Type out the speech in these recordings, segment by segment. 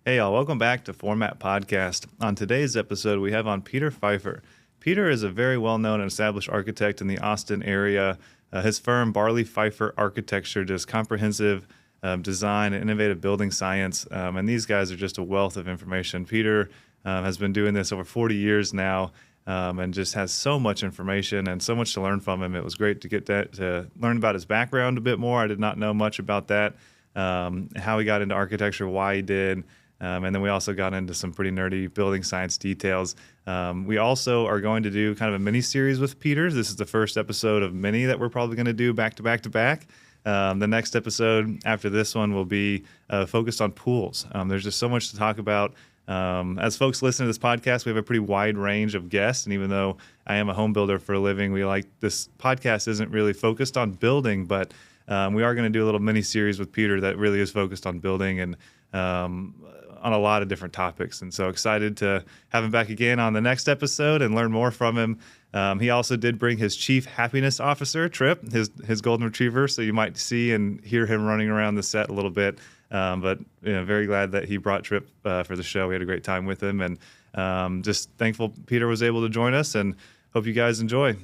Hey, y'all. Welcome back to Format Podcast. On today's episode, we have on Peter Pfeiffer. Peter is a very well-known and established architect in the Austin area. His firm, Pfeiffer Architecture, does comprehensive design and innovative building science, and these guys are just a wealth of information. Peter has been doing this over 40 years now, and just has so much information and so much to learn from him. It was great to get to learn about his background a bit more. I did not know much about that, how he got into architecture, why he did. And then we also got into some pretty nerdy building science details. We also are going to do kind of a mini series with Peter. This is the first episode of many that we're probably going to do back to back to back. The next episode after this one will be focused on pools. There's just so much to talk about. As folks listen to this podcast, we have a pretty wide range of guests. And even though I am a home builder for a living, this podcast isn't really focused on building, but we are going to do a little mini series with Peter that really is focused on building and on a lot of different topics. And so excited to have him back again on the next episode and learn more from him. He also did bring his chief happiness officer, Trip, his golden retriever. So you might see and hear him running around the set a little bit. But very glad that he brought Trip for the show. We had a great time with him, and just thankful Peter was able to join us, and hope you guys enjoy.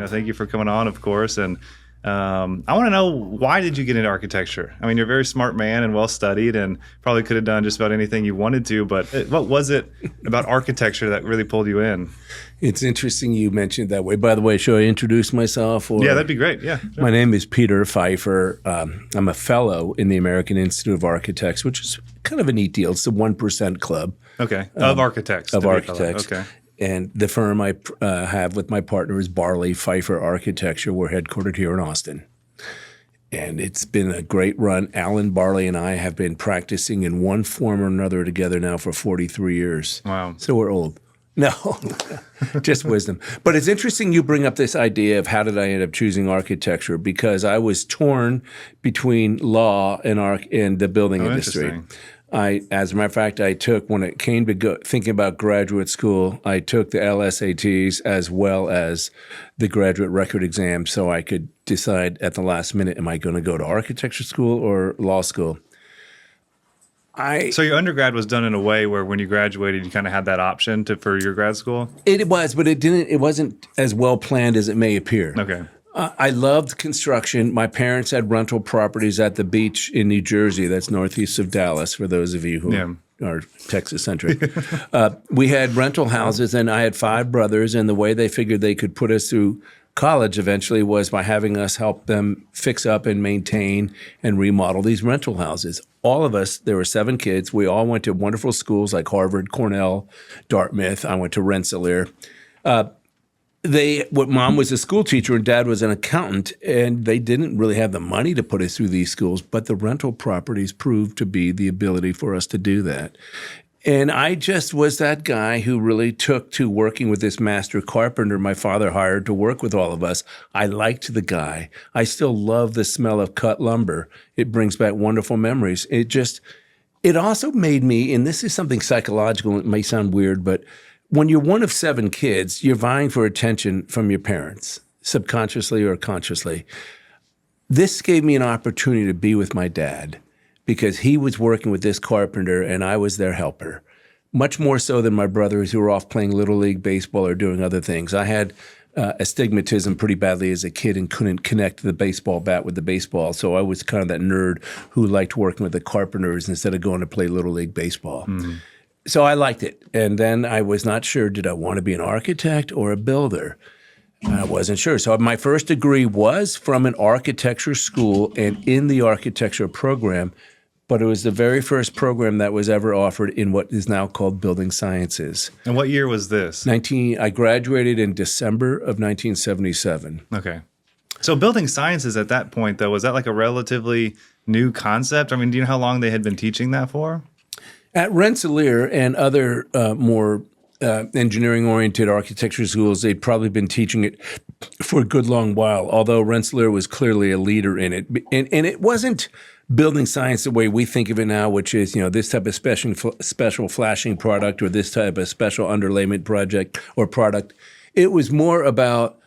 Thank you for coming on, of course. And I want to know, why did you get into architecture? I mean, you're a very smart man and well-studied and probably could have done just about anything you wanted to, but what was it about architecture that really pulled you in? It's interesting you mentioned that way. By the way, should I introduce myself? Yeah, that'd be great. Yeah. Sure. My name is Peter Pfeiffer. I'm a fellow in the American Institute of Architects, which is kind of a neat deal. It's the 1% club. Okay. Of architects. Of architects. Okay. And the firm I have with my partner is Pfeiffer Architecture. We're headquartered here in Austin. And it's been a great run. Alan Barley and I have been practicing in one form or another together now for 43 years. Wow. So we're old. No, just wisdom. But it's interesting you bring up this idea of how did I end up choosing architecture, because I was torn between law and the building industry. As a matter of fact, I took, when it came to thinking about graduate school, I took the LSATs as well as the graduate record exam so I could decide at the last minute, am I going to go to architecture school or law school? So your undergrad was done in a way where when you graduated, you kind of had that option for your grad school? It was, but it wasn't as well planned as it may appear. Okay. I loved construction. My parents had rental properties at the beach in New Jersey. That's northeast of Dallas, for those of you who are Texas-centric. We had rental houses, and I had 5 brothers, and the way they figured they could put us through college eventually was by having us help them fix up and maintain and remodel these rental houses. All of us, there were 7 kids. We all went to wonderful schools like Harvard, Cornell, Dartmouth. I went to Rensselaer. Mom was a school teacher and Dad was an accountant, and they didn't really have the money to put us through these schools, but the rental properties proved to be the ability for us to do that. And I just was that guy who really took to working with this master carpenter my father hired to work with all of us. I liked the guy. I still love the smell of cut lumber. It brings back wonderful memories. It also made me, and this is something psychological, it may sound weird, but when you're one of 7 kids, you're vying for attention from your parents, subconsciously or consciously. This gave me an opportunity to be with my dad because he was working with this carpenter and I was their helper, much more so than my brothers who were off playing Little League baseball or doing other things. I had astigmatism pretty badly as a kid and couldn't connect the baseball bat with the baseball, so I was kind of that nerd who liked working with the carpenters instead of going to play Little League baseball. Mm-hmm. So I liked it. And then I was not sure, did I want to be an architect or a builder? I wasn't sure. So my first degree was from an architecture school and in the architecture program, but it was the very first program that was ever offered in what is now called building sciences. And what year was this? I graduated in December of 1977. Okay. So building sciences at that point, though, was that like a relatively new concept? I mean, do you know how long they had been teaching that for? At Rensselaer and other more engineering-oriented architecture schools, they'd probably been teaching it for a good long while, although Rensselaer was clearly a leader in it. And it wasn't building science the way we think of it now, which is, this type of special flashing product or this type of special underlayment project or product. It was more about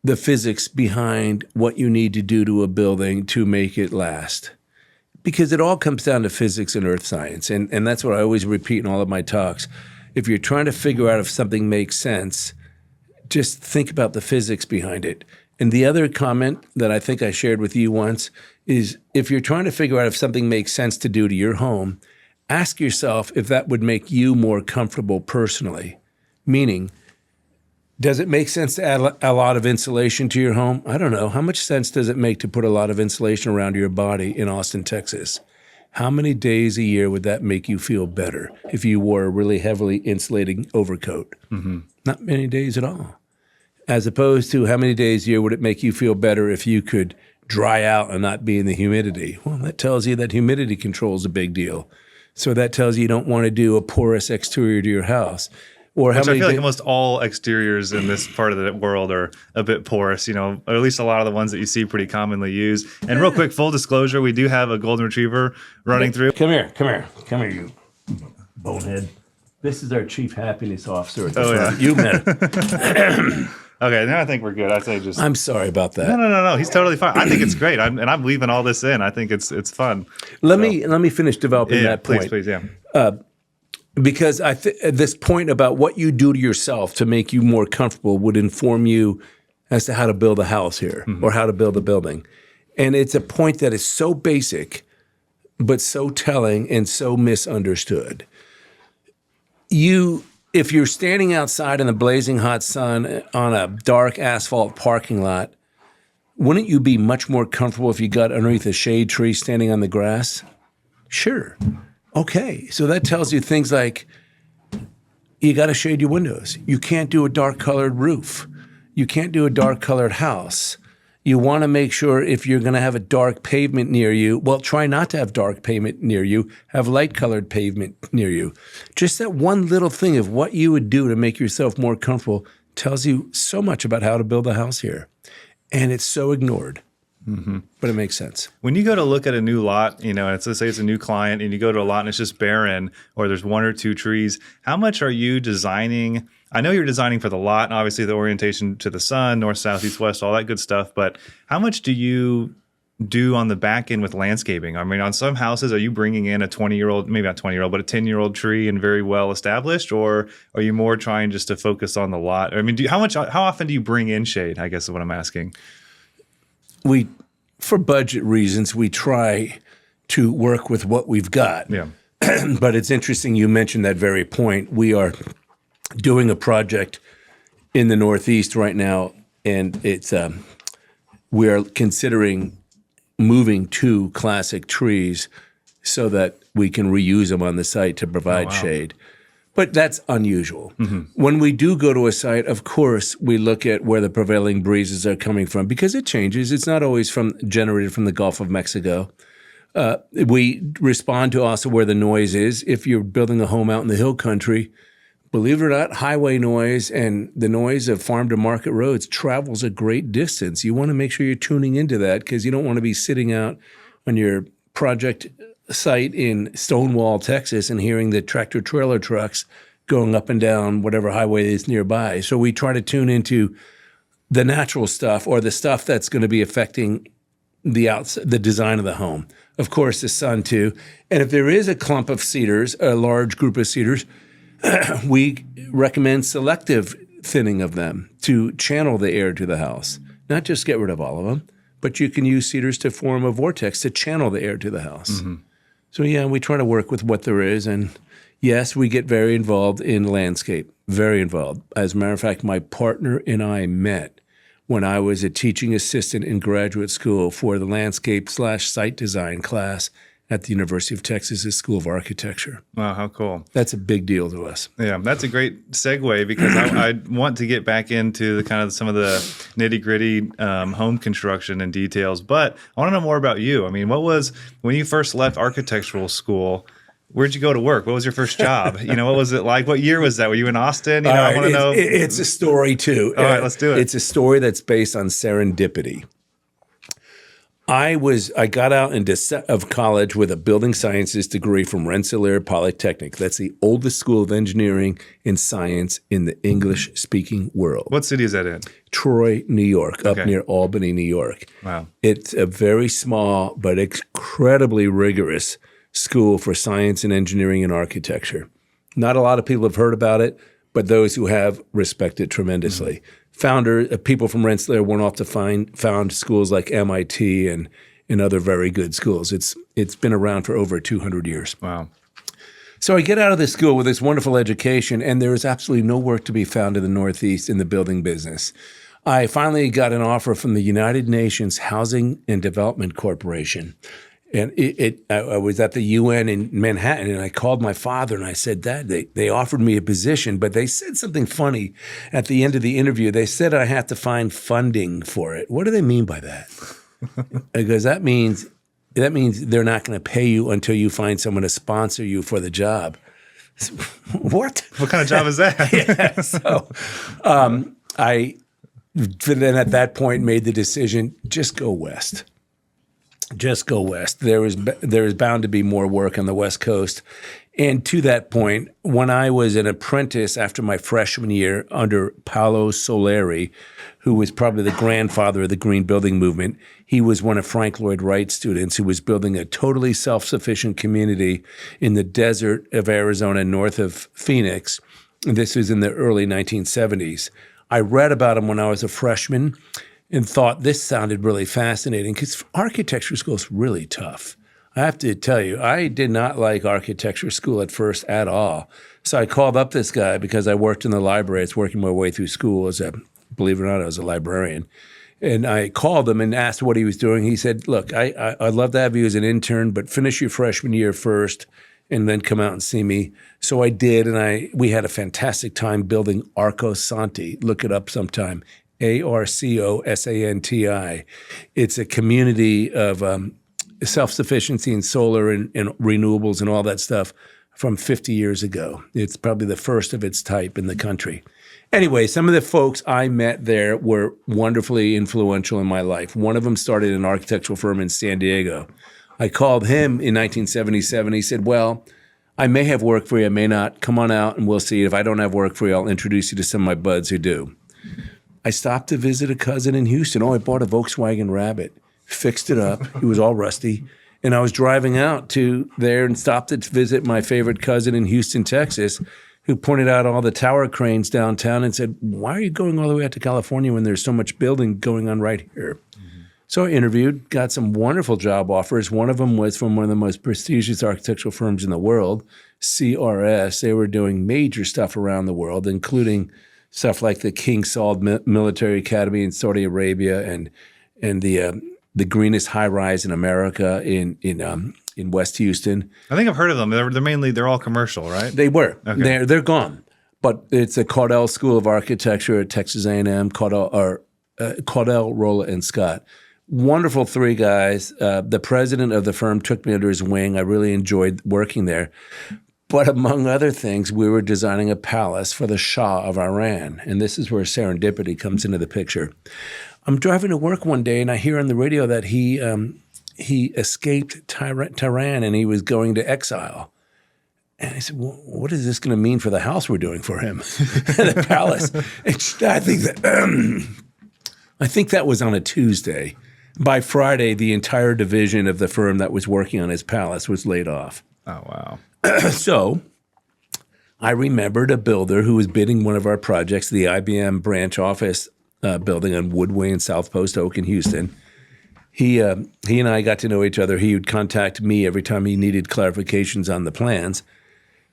the physics behind what you need to do to a building to make it last. Because it all comes down to physics and earth science. And that's what I always repeat in all of my talks. If you're trying to figure out if something makes sense, just think about the physics behind it. And the other comment that I think I shared with you once is if you're trying to figure out if something makes sense to do to your home, ask yourself if that would make you more comfortable personally. Meaning, does it make sense to add a lot of insulation to your home? I don't know. How much sense does it make to put a lot of insulation around your body in Austin, Texas? How many days a year would that make you feel better if you wore a really heavily insulating overcoat? Mm-hmm. Not many days at all. As opposed to how many days a year would it make you feel better if you could dry out and not be in the humidity? Well, that tells you that humidity control is a big deal. So that tells you don't want to do a porous exterior to your house. Or Which I feel like almost all exteriors in this part of the world are a bit porous, or at least a lot of the ones that you see pretty commonly used. And real quick, full disclosure, we do have a golden retriever running through. Come here, you bonehead. This is our chief happiness officer at the front. Yeah. You met him. Okay, now I think we're good. I'd say just. I'm sorry about that. No. He's totally fine. I think it's great. I'm leaving all this in. I think it's fun. Let me finish developing that point. Please, yeah. Because this point about what you do to yourself to make you more comfortable would inform you as to how to build a house here or how to build a building. And it's a point that is so basic, but so telling and so misunderstood. If you're standing outside in the blazing hot sun on a dark asphalt parking lot, wouldn't you be much more comfortable if you got underneath a shade tree standing on the grass? Sure. Okay, so that tells you things like you got to shade your windows. You can't do a dark-colored roof. You can't do a dark-colored house. You want to make sure if you're going to have a dark pavement near you, well, try not to have dark pavement near you. Have light-colored pavement near you. Just that one little thing of what you would do to make yourself more comfortable tells you so much about how to build a house here. And it's so ignored. Mm-hmm. But it makes sense. When you go to look at a new lot, let's say it's a new client and you go to a lot and it's just barren or there's one or two trees, how much are you designing? I know you're designing for the lot and obviously the orientation to the sun, north, south, east, west, all that good stuff. But how much do you do on the back end with landscaping? I mean, on some houses, are you bringing in a 20-year-old, maybe not 20-year-old, but a 10-year-old tree and very well established? Or are you more trying just to focus on the lot? I mean, how often do you bring in shade, I guess is what I'm asking. For budget reasons, we try to work with what we've got. Yeah. But it's interesting you mentioned that very point. We are doing a project in the Northeast right now, and it's we are considering moving 2 classic trees so that we can reuse them on the site to provide shade. But that's unusual. Mm-hmm. When we do go to a site, of course, we look at where the prevailing breezes are coming from because it changes. It's not always generated from the Gulf of Mexico. We respond to also where the noise is. If you're building a home out in the hill country, believe it or not, highway noise and the noise of farm to market roads travels a great distance. You want to make sure you're tuning into that because you don't want to be sitting out on your project site in Stonewall, Texas, and hearing the tractor trailer trucks going up and down whatever highway is nearby. So we try to tune into the natural stuff or the stuff that's going to be affecting the design of the home. Of course, the sun too. And if there is a clump of cedars, a large group of cedars, we recommend selective thinning of them to channel the air to the house. Not just get rid of all of them, but you can use cedars to form a vortex to channel the air to the house. Mm-hmm. So yeah, we try to work with what there is. And yes, we get very involved in landscape, very involved. As a matter of fact, my partner and I met when I was a teaching assistant in graduate school for the landscape/site design class at the University of Texas School of Architecture. Wow, how cool. That's a big deal to us. Yeah, that's a great segue because I want to get back into the kind of some of the nitty-gritty home construction and details, but I want to know more about you. I mean, when you first left architectural school, where'd you go to work? What was your first job? What was it like? What year was that? Were you in Austin? I want to know. It's a story too. All right, let's do it. It's a story that's based on serendipity. I got out of college with a building sciences degree from Rensselaer Polytechnic. That's the oldest school of engineering and science in the English-speaking world. What city is that in? Troy, New York, up near Albany, New York. Wow. It's a very small but incredibly rigorous school for science and engineering and architecture. Not a lot of people have heard about it, but those who have respect it tremendously. People from Rensselaer went off to found schools like MIT and other very good schools. It's been around for over 200 years. Wow. So I get out of this school with this wonderful education, and there is absolutely no work to be found in the Northeast in the building business. I finally got an offer from the United Nations Housing and Development Corporation. And I was at the UN in Manhattan, and I called my father, and I said, Dad, they offered me a position, but they said something funny at the end of the interview. They said I have to find funding for it. What do they mean by that? Because that means they're not going to pay you until you find someone to sponsor you for the job. What? What kind of job is that? Yeah, so I then at that point made the decision, just go west. Just go west. There is bound to be more work on the West Coast. And to that point, when I was an apprentice after my freshman year under Paolo Soleri, who was probably the grandfather of the green building movement, he was one of Frank Lloyd Wright's students who was building a totally self-sufficient community in the desert of Arizona north of Phoenix. And this was in the early 1970s. I read about him when I was a freshman and thought this sounded really fascinating because architecture school is really tough. I have to tell you, I did not like architecture school at first at all. So I called up this guy because I worked in the library. I was working my way through school believe it or not, I was a librarian. And I called him and asked what he was doing. He said, look, I'd love to have you as an intern, but finish your freshman year first and then come out and see me. So I did, and we had a fantastic time building Arco Santi. Look it up sometime. ARCOSANTI. It's a community of self-sufficiency in solar and renewables and all that stuff from 50 years ago. It's probably the first of its type in the country. Anyway, some of the folks I met there were wonderfully influential in my life. One of them started an architectural firm in San Diego. I called him in 1977. He said, well, I may have work for you, I may not. Come on out and we'll see. If I don't have work for you, I'll introduce you to some of my buds who do. I stopped to visit a cousin in Houston. I bought a Volkswagen Rabbit, fixed it up. It was all rusty. And I was driving out to there and stopped to visit my favorite cousin in Houston, Texas, who pointed out all the tower cranes downtown and said, why are you going all the way out to California when there's so much building going on right here? Mm-hmm. So I interviewed, got some wonderful job offers. One of them was from one of the most prestigious architectural firms in the world, CRS. They were doing major stuff around the world, including stuff like the King Saud Military Academy in Saudi Arabia and the greenest high rise in America in West Houston. I think I've heard of them. They're all commercial, right? They were. Okay. They're gone. But it's a Caudell School of Architecture at Texas A&M, Caudell, Rolla, and Scott. Wonderful three guys. The president of the firm took me under his wing. I really enjoyed working there. But among other things, we were designing a palace for the Shah of Iran. And this is where serendipity comes into the picture. I'm driving to work one day, and I hear on the radio that he escaped Tehran and he was going to exile. And I said, well, what is this going to mean for the house we're doing for him? The palace. I think that was on a Tuesday. By Friday, the entire division of the firm that was working on his palace was laid off. Oh, wow. So I remembered a builder who was bidding one of our projects, the IBM branch office building on Woodway in South Post Oak in Houston. He and I got to know each other. He would contact me every time he needed clarifications on the plans.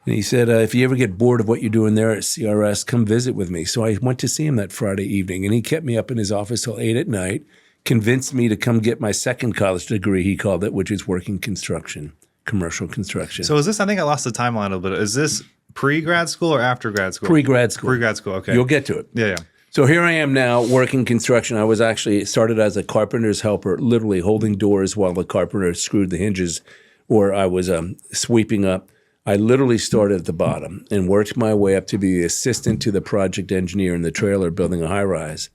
And he said, if you ever get bored of what you're doing there at CRS, come visit with me. So I went to see him that Friday evening, and he kept me up in his office till 8 at night, convinced me to come get my second college degree, he called it, which is working construction. Commercial construction. So is this, I think I lost the timeline a little bit. Is this pre-grad school or after grad school? Pre-grad school. Pre-grad school, okay. You'll get to it. Yeah. So here I am now working construction. I was actually started as a carpenter's helper, literally holding doors while the carpenter screwed the hinges, or I was sweeping up. I literally started at the bottom and worked my way up to be the assistant to the project engineer in the trailer building a high-rise.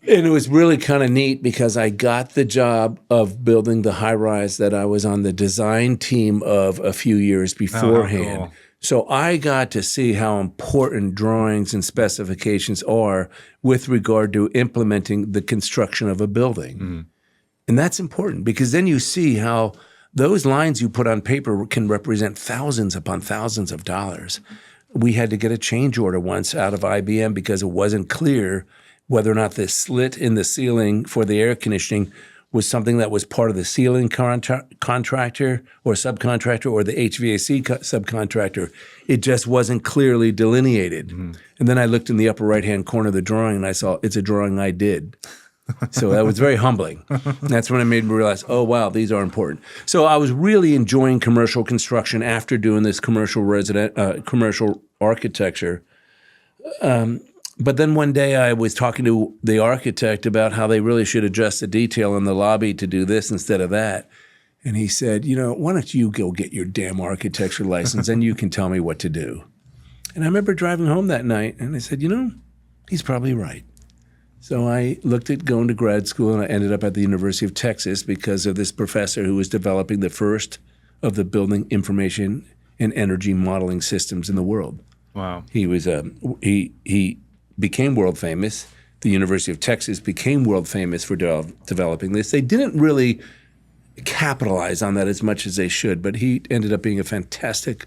And it was really kind of neat because I got the job of building the high rise that I was on the design team of a few years beforehand. Cool. So I got to see how important drawings and specifications are with regard to implementing the construction of a building. And that's important because then you see how those lines you put on paper can represent thousands upon thousands of dollars. We had to get a change order once out of IBM because it wasn't clear whether or not the slit in the ceiling for the air conditioning was something that was part of the ceiling contractor or subcontractor or the HVAC subcontractor. It just wasn't clearly delineated. And then I looked in the upper right-hand corner of the drawing and I saw it's a drawing I did. So that was very humbling. That's when it made me realize, oh, wow, these are important. So I was really enjoying commercial construction after doing this commercial architecture. But then one day I was talking to the architect about how they really should adjust the detail in the lobby to do this instead of that. And he said, why don't you go get your damn architecture license and you can tell me what to do. And I remember driving home that night and I said, he's probably right. So I looked at going to grad school and I ended up at the University of Texas because of this professor who was developing the first of the building information and energy modeling systems in the world. Wow. He was he became world famous. The University of Texas became world famous for developing this. They didn't really capitalize on that as much as they should, but he ended up being a fantastic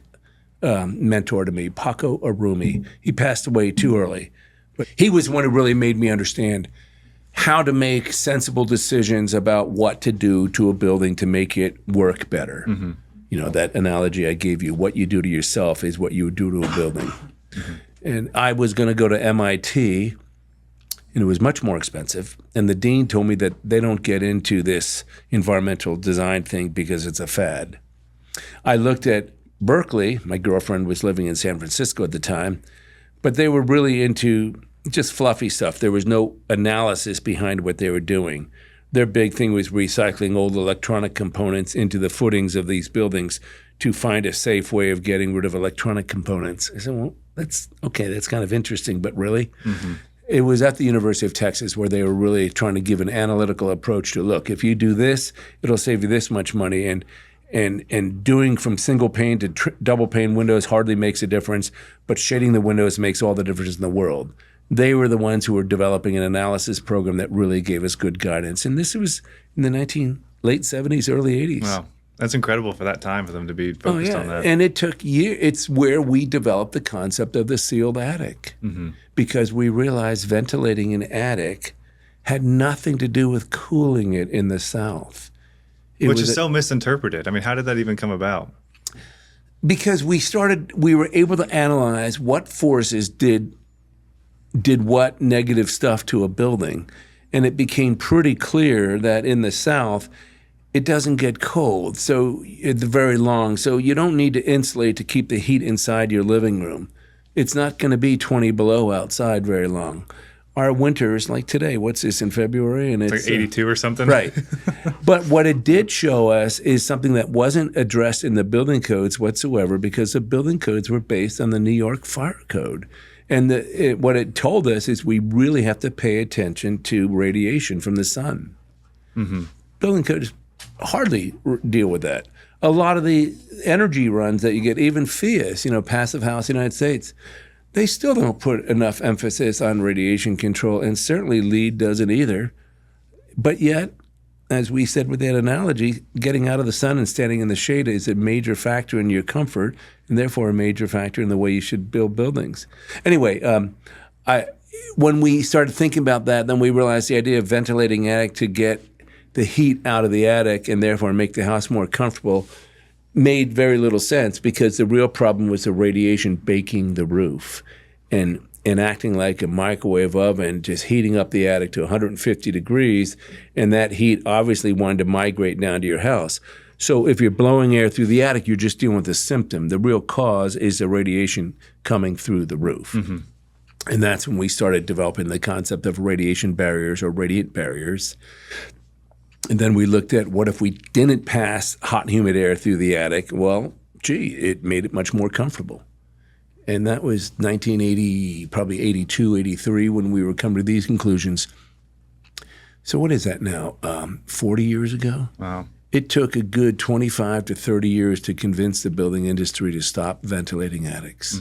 mentor to me, Paco Arumi. He passed away too early. But he was one who really made me understand how to make sensible decisions about what to do to a building to make it work better. That analogy I gave you, what you do to yourself is what you would do to a building. And I was going to go to MIT, and it was much more expensive. And the dean told me that they don't get into this environmental design thing because it's a fad. I looked at Berkeley. My girlfriend was living in San Francisco at the time. But they were really into just fluffy stuff. There was no analysis behind what they were doing. Their big thing was recycling old electronic components into the footings of these buildings to find a safe way of getting rid of electronic components. I said, well, that's kind of interesting, but really? It was at the University of Texas where they were really trying to give an analytical approach to, look, if you do this, it'll save you this much money. And doing from single pane to double pane windows hardly makes a difference, but shading the windows makes all the difference in the world. They were the ones who were developing an analysis program that really gave us good guidance. And this was in the late 70s, early 80s. Wow. That's incredible for that time for them to be focused on that. And it took years. It's where we developed the concept of the sealed attic because we realized ventilating an attic had nothing to do with cooling it in the South. Which is so misinterpreted. I mean, how did that even come about? Because we were able to analyze what forces did what negative stuff to a building. And it became pretty clear that in the South, it doesn't get cold, so it's very long. So you don't need to insulate to keep the heat inside your living room. It's not going to be 20 below outside very long. Our winters, like today, what's this, in February? And it's like 82 or something? Right. But what it did show us is something that wasn't addressed in the building codes whatsoever because the building codes were based on the New York Fire Code. And what it told us is we really have to pay attention to radiation from the sun. Building codes hardly deal with that. A lot of the energy runs that you get, even FIAS, Passive House United States, they still don't put enough emphasis on radiation control, and certainly LEED doesn't either. But yet, as we said with that analogy, getting out of the sun and standing in the shade is a major factor in your comfort, and therefore a major factor in the way you should build buildings. Anyway, when we started thinking about that, then we realized the idea of ventilating attic to get the heat out of the attic and therefore make the house more comfortable made very little sense because the real problem was the radiation baking the roof and acting like a microwave oven, just heating up the attic to 150 degrees, and that heat obviously wanted to migrate down to your house. So if you're blowing air through the attic, you're just dealing with the symptom. The real cause is the radiation coming through the roof. And that's when we started developing the concept of radiation barriers or radiant barriers. And then we looked at what if we didn't pass hot and humid air through the attic? Well, it made it much more comfortable. And that was 1980, probably 82, 83 when we were coming to these conclusions. So what is that now? 40 years ago? Wow. It took a good 25 to 30 years to convince the building industry to stop ventilating attics.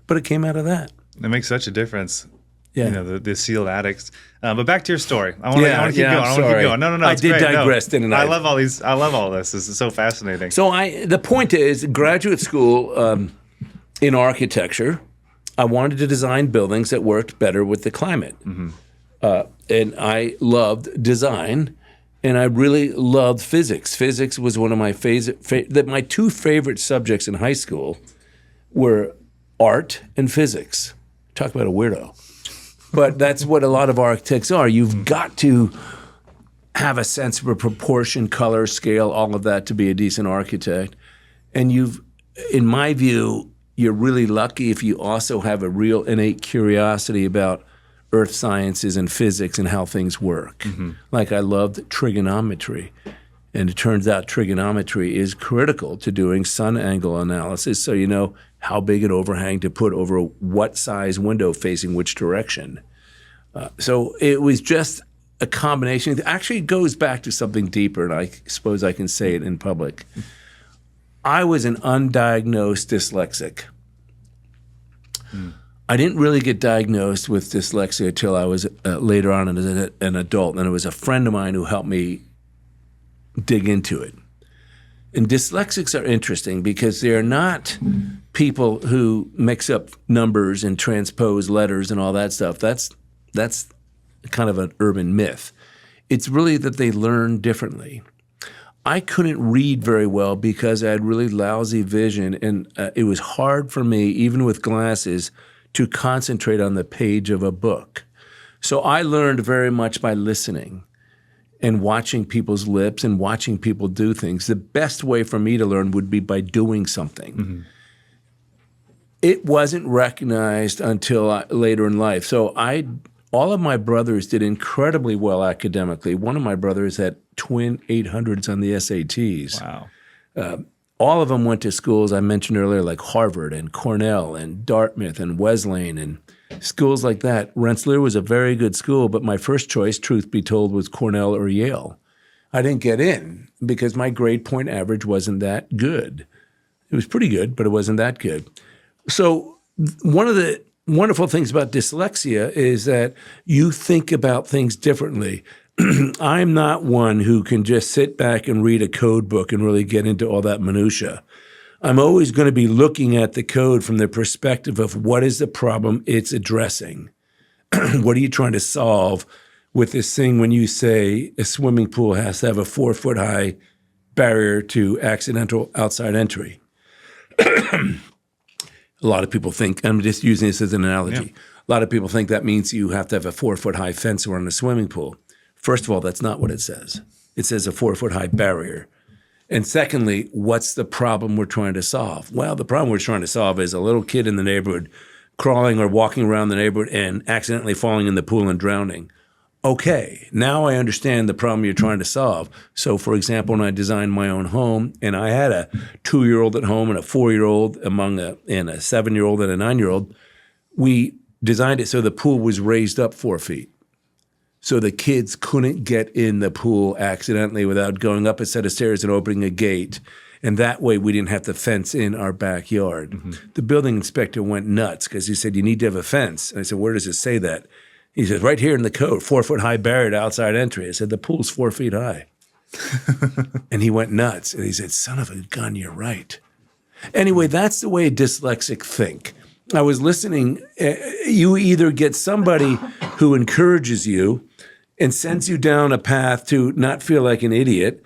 But it came out of that. It makes such a difference. Yeah. You know, the sealed attics. But back to your story. I want to keep going. I'm I want to keep sorry. going. No. I It's did great. digress, didn't I? I love all these. I love all this. This is so fascinating. So the point is, graduate school in architecture, I wanted to design buildings that worked better with the climate. And I loved design, and I really loved physics. Physics was one of my my two favorite subjects in high school were art and physics. Talk about a weirdo. But that's what a lot of architects are. You've got to have a sense of a proportion, color, scale, all of that to be a decent architect. And in my view, you're really lucky if you also have a real innate curiosity about earth sciences and physics and how things work. Like I loved trigonometry. And it turns out trigonometry is critical to doing sun angle analysis, so you know how big an overhang to put over what size window facing which direction. So it was just a combination. It actually goes back to something deeper, and I suppose I can say it in public. I was an undiagnosed dyslexic. I didn't really get diagnosed with dyslexia until I was later on as an adult, and it was a friend of mine who helped me dig into it. And dyslexics are interesting because they're not people who mix up numbers and transpose letters and all that stuff. That's kind of an urban myth. It's really that they learn differently. I couldn't read very well because I had really lousy vision, and it was hard for me, even with glasses, to concentrate on the page of a book. So I learned very much by listening and watching people's lips and watching people do things. The best way for me to learn would be by doing something. It wasn't recognized until later in life. So all of my brothers did incredibly well academically. One of my brothers had twin 800s on the SATs. Wow. All of them went to schools I mentioned earlier, like Harvard and Cornell and Dartmouth and Wesleyan and schools like that. Rensselaer was a very good school, but my first choice, truth be told, was Cornell or Yale. I didn't get in because my grade point average wasn't that good. It was pretty good, but it wasn't that good. So one of the wonderful things about dyslexia is that you think about things differently. I'm not one who can just sit back and read a code book and really get into all that minutia. I'm always going to be looking at the code from the perspective of what is the problem it's addressing. What are you trying to solve with this thing when you say a swimming pool has to have a 4-foot-high barrier to accidental outside entry? A lot of people think, I'm just using this as an analogy, a lot of people think that means you have to have a 4-foot-high fence around a swimming pool. First of all, that's not what it says. It says a 4-foot-high barrier. And secondly, what's the problem we're trying to solve? Well, the problem we're trying to solve is a little kid in the neighborhood crawling or walking around the neighborhood and accidentally falling in the pool and drowning. Okay, now I understand the problem you're trying to solve. So, for example, when I designed my own home, and I had a 2-year-old at home and a 4-year-old and a 7-year-old and a 9-year-old, we designed it so the pool was raised up 4 feet. So the kids couldn't get in the pool accidentally without going up a set of stairs and opening a gate. And that way we didn't have to fence in our backyard. The building inspector went nuts because he said, you need to have a fence. And I said, where does it say that? He said, right here in the code, 4-foot-high barrier to outside entry. I said, the pool's 4 feet high. And he went nuts. And he said, son of a gun, you're right. Anyway, that's the way dyslexic think. I was listening. You either get somebody who encourages you and sends you down a path to not feel like an idiot,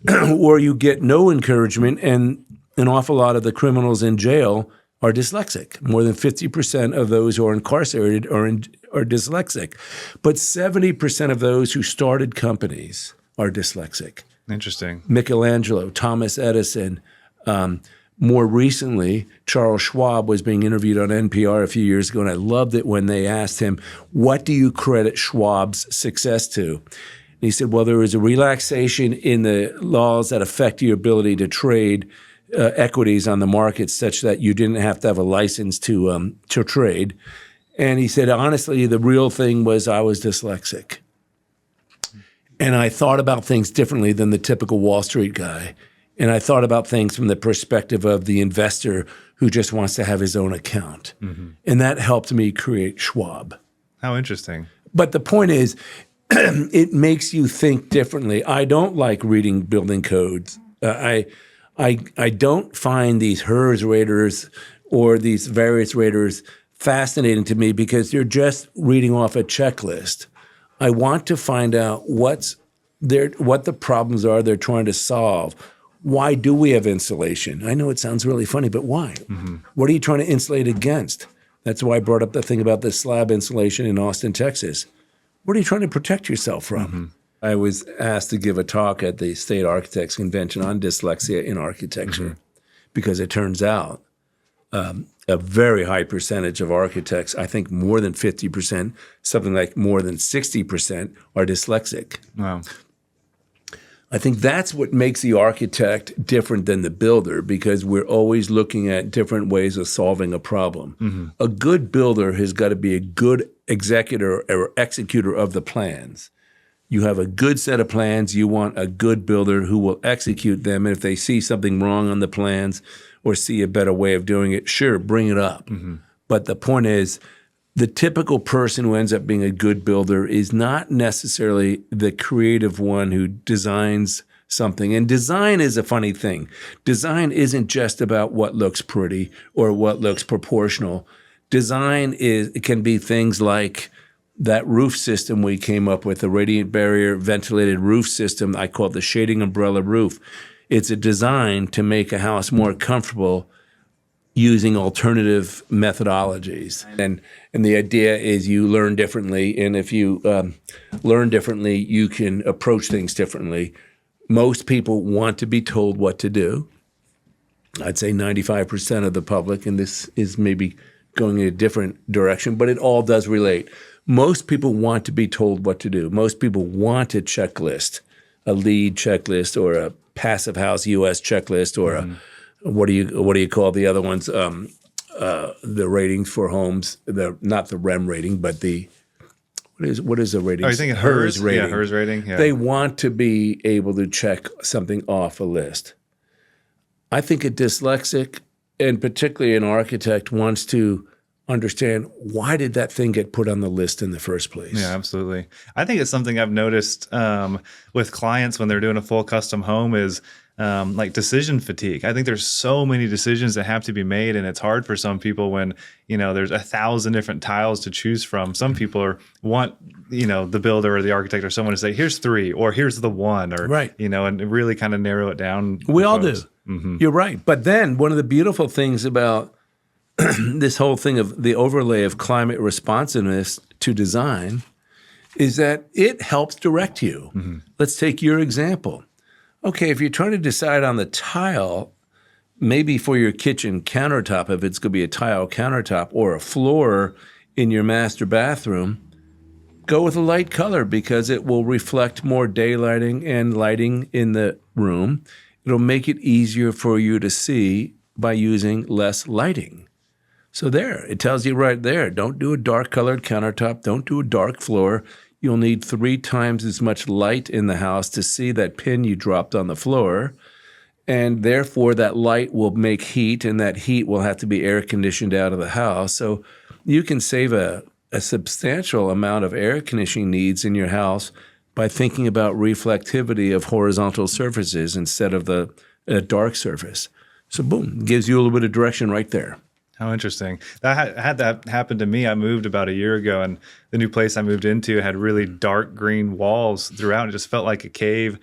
or you get no encouragement, and an awful lot of the criminals in jail are dyslexic. More than 50% of those who are incarcerated are dyslexic. But 70% of those who started companies are dyslexic. Interesting. Michelangelo, Thomas Edison, more recently, Charles Schwab was being interviewed on NPR a few years ago, and I loved it when they asked him, what do you credit Schwab's success to? And he said, well, there was a relaxation in the laws that affect your ability to trade equities on the market such that you didn't have to have a license to trade. And he said, honestly, the real thing was I was dyslexic. And I thought about things differently than the typical Wall Street guy. And I thought about things from the perspective of the investor who just wants to have his own account. And that helped me create Schwab. How interesting. But the point is, it makes you think differently. I don't like reading building codes. I don't find these HERS raters or these various raters fascinating to me because you're just reading off a checklist. I want to find out what the problems are they're trying to solve. Why do we have insulation? I know it sounds really funny, but why? What are you trying to insulate against? That's why I brought up the thing about the slab insulation in Austin, Texas. What are you trying to protect yourself from? I was asked to give a talk at the State Architects Convention on dyslexia in architecture because it turns out a very high percentage of architects, I think more than 50%, something like more than 60% are dyslexic. Wow. I think that's what makes the architect different than the builder because we're always looking at different ways of solving a problem. A good builder has got to be a good executor or executor of the plans. You have a good set of plans. You want a good builder who will execute them. And if they see something wrong on the plans or see a better way of doing it, sure, bring it up. But the point is, the typical person who ends up being a good builder is not necessarily the creative one who designs something. And design is a funny thing. Design isn't just about what looks pretty or what looks proportional. Design it can be things like that roof system we came up with, the radiant barrier ventilated roof system. I call it the shading umbrella roof. It's a design to make a house more comfortable using alternative methodologies. And the idea is you learn differently, and if you learn differently, you can approach things differently. Most people want to be told what to do. I'd say 95% of the public, and this is maybe going in a different direction, but it all does relate. Most people want to be told what to do. Most people want a checklist, a LEED checklist or a Passive House US checklist or a what do you call the other ones? The ratings for homes. Not the REM rating, but what is the rating? Are you thinking HERS rating? Yeah, HERS rating. Yeah. They want to be able to check something off a list. I think a dyslexic, and particularly an architect, wants to understand why did that thing get put on the list in the first place. Yeah, absolutely. I think it's something I've noticed with clients when they're doing a full custom home is like decision fatigue. I think there's so many decisions that have to be made, and it's hard for some people when, there's 1,000 different tiles to choose from. Some people want, the builder or the architect or someone to say, here's 3, or here's the 1, or, right. And really kind of narrow it down. We all do. You're right. But then one of the beautiful things about this whole thing of the overlay of climate responsiveness to design is that it helps direct you. Let's take your example. Okay, if you're trying to decide on the tile, maybe for your kitchen countertop, if it's going to be a tile countertop or a floor in your master bathroom, go with a light color because it will reflect more daylighting and lighting in the room. It'll make it easier for you to see by using less lighting. So there, it tells you right there, don't do a dark colored countertop, don't do a dark floor. You'll need 3 times as much light in the house to see that pin you dropped on the floor. And therefore, that light will make heat, and that heat will have to be air conditioned out of the house. So you can save a substantial amount of air conditioning needs in your house by thinking about reflectivity of horizontal surfaces instead of the dark surface. So boom, gives you a little bit of direction right there. How interesting. That had that happen to me. I moved about a year ago, and the new place I moved into had really dark green walls throughout. It just felt like a cave.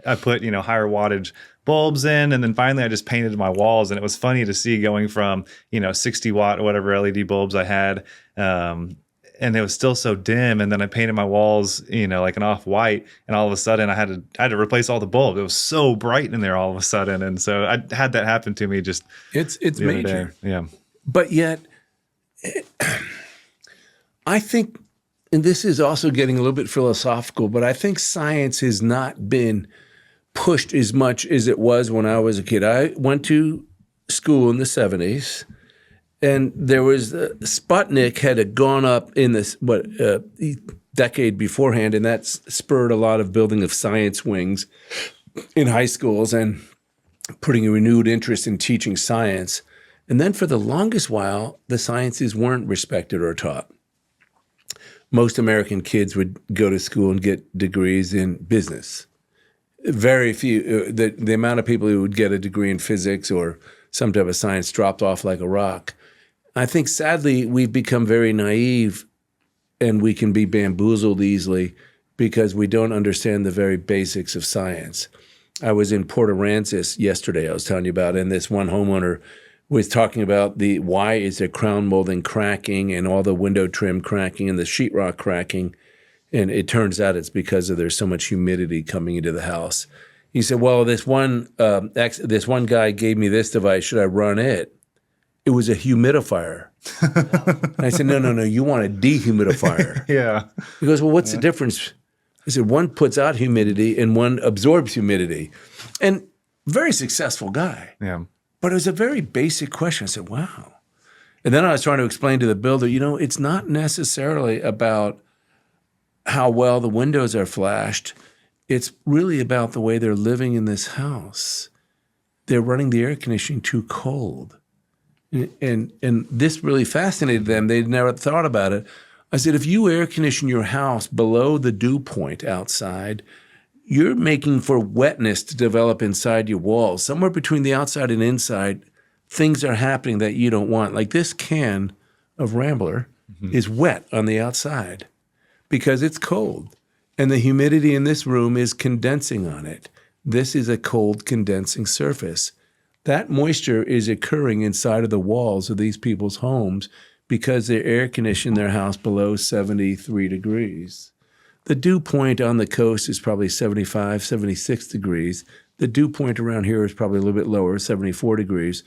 I put, higher wattage bulbs in, and then finally I just painted my walls. And it was funny to see going from, 60 watt or whatever LED bulbs I had, and it was still so dim. And then I painted my walls, like an off white, and all of a sudden I had to replace all the bulbs. It was so bright in there all of a sudden, and so I had that happen to me just. It's major. Yeah. But yet, I think, and this is also getting a little bit philosophical, but I think science has not been pushed as much as it was when I was a kid. I went to school in the 70s, And there was Sputnik had gone up in this decade beforehand, and that spurred a lot of building of science wings in high schools and putting a renewed interest in teaching science. And then for the longest while, the sciences weren't respected or taught. Most American kids would go to school and get degrees in business. Very few, the amount of people who would get a degree in physics or some type of science dropped off like a rock. I think, sadly, we've become very naive and we can be bamboozled easily because we don't understand the very basics of science. I was in Port Aransas yesterday, I was telling you about, and this one homeowner was talking about why is there crown molding cracking and all the window trim cracking and the sheetrock cracking. And it turns out it's because there's so much humidity coming into the house. He said, well, this one guy gave me this device. Should I run it? It was a humidifier. And I said, no, you want a dehumidifier. Yeah. He goes, well, what's the difference? I said, one puts out humidity and one absorbs humidity. And very successful guy. Yeah. But it was a very basic question. I said, wow. And then I was trying to explain to the builder, it's not necessarily about how well the windows are flashed. It's really about the way they're living in this house. They're running the air conditioning too cold. And this really fascinated them. They'd never thought about it. I said, if you air condition your house below the dew point outside, you're making for wetness to develop inside your walls. Somewhere between the outside and inside, things are happening that you don't want. Like this can of Rambler is wet on the outside because it's cold. And the humidity in this room is condensing on it. This is a cold condensing surface. That moisture is occurring inside of the walls of these people's homes because they air condition their house below 73 degrees. The dew point on the coast is probably 75, 76 degrees. The dew point around here is probably a little bit lower, 74 degrees.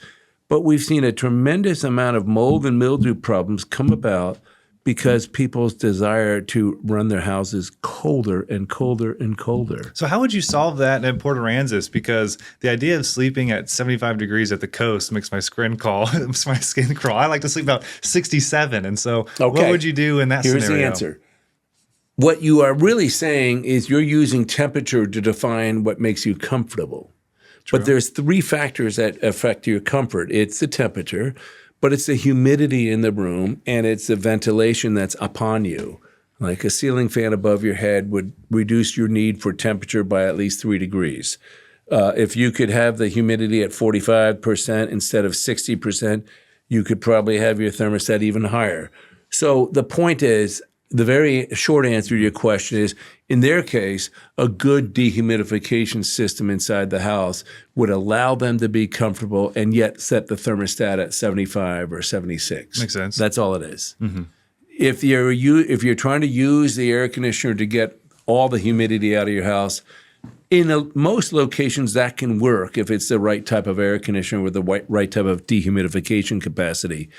But we've seen a tremendous amount of mold and mildew problems come about because people's desire to run their houses colder and colder and colder. So how would you solve that in Port Aransas? Because the idea of sleeping at 75 degrees at the coast makes my skin crawl. I like to sleep about 67. And so what would you do in that scenario? Here's the answer. What you are really saying is you're using temperature to define what makes you comfortable. True. But there's three factors that affect your comfort. It's the temperature, but it's the humidity in the room, and it's the ventilation that's upon you. Like a ceiling fan above your head would reduce your need for temperature by at least 3 degrees. If you could have the humidity at 45% instead of 60%, you could probably have your thermostat even higher. So the point is, the very short answer to your question is, in their case, a good dehumidification system inside the house would allow them to be comfortable and yet set the thermostat at 75 or 76. Makes sense. That's all it is. Mm-hmm. If you're trying to use the air conditioner to get all the humidity out of your house, in most locations that can work if it's the right type of air conditioner with the right type of dehumidification capacity.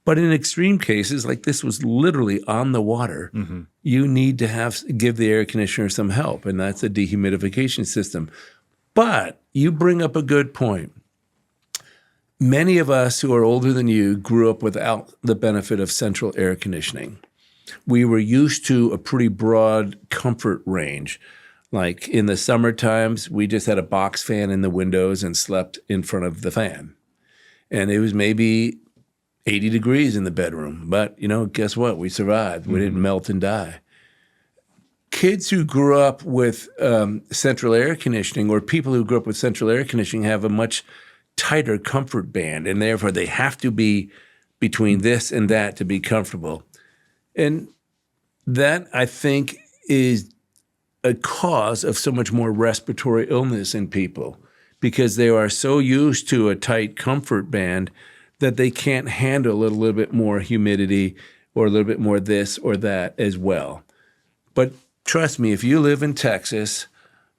But in extreme cases, like this was literally on the water, you need to give the air conditioner some help, and that's a dehumidification system. But you bring up a good point. Many of us who are older than you grew up without the benefit of central air conditioning. We were used to a pretty broad comfort range. Like in the summer times, we just had a box fan in the windows and slept in front of the fan. And it was maybe 80 degrees in the bedroom. But, guess what? We survived. We didn't melt and die. Kids who grew up with central air conditioning, or people who grew up with central air conditioning, have a much tighter comfort band, and therefore they have to be between this and that to be comfortable. And that, I think, is a cause of so much more respiratory illness in people, because they are so used to a tight comfort band that they can't handle a little bit more humidity or a little bit more this or that as well. But trust me, if you live in Texas,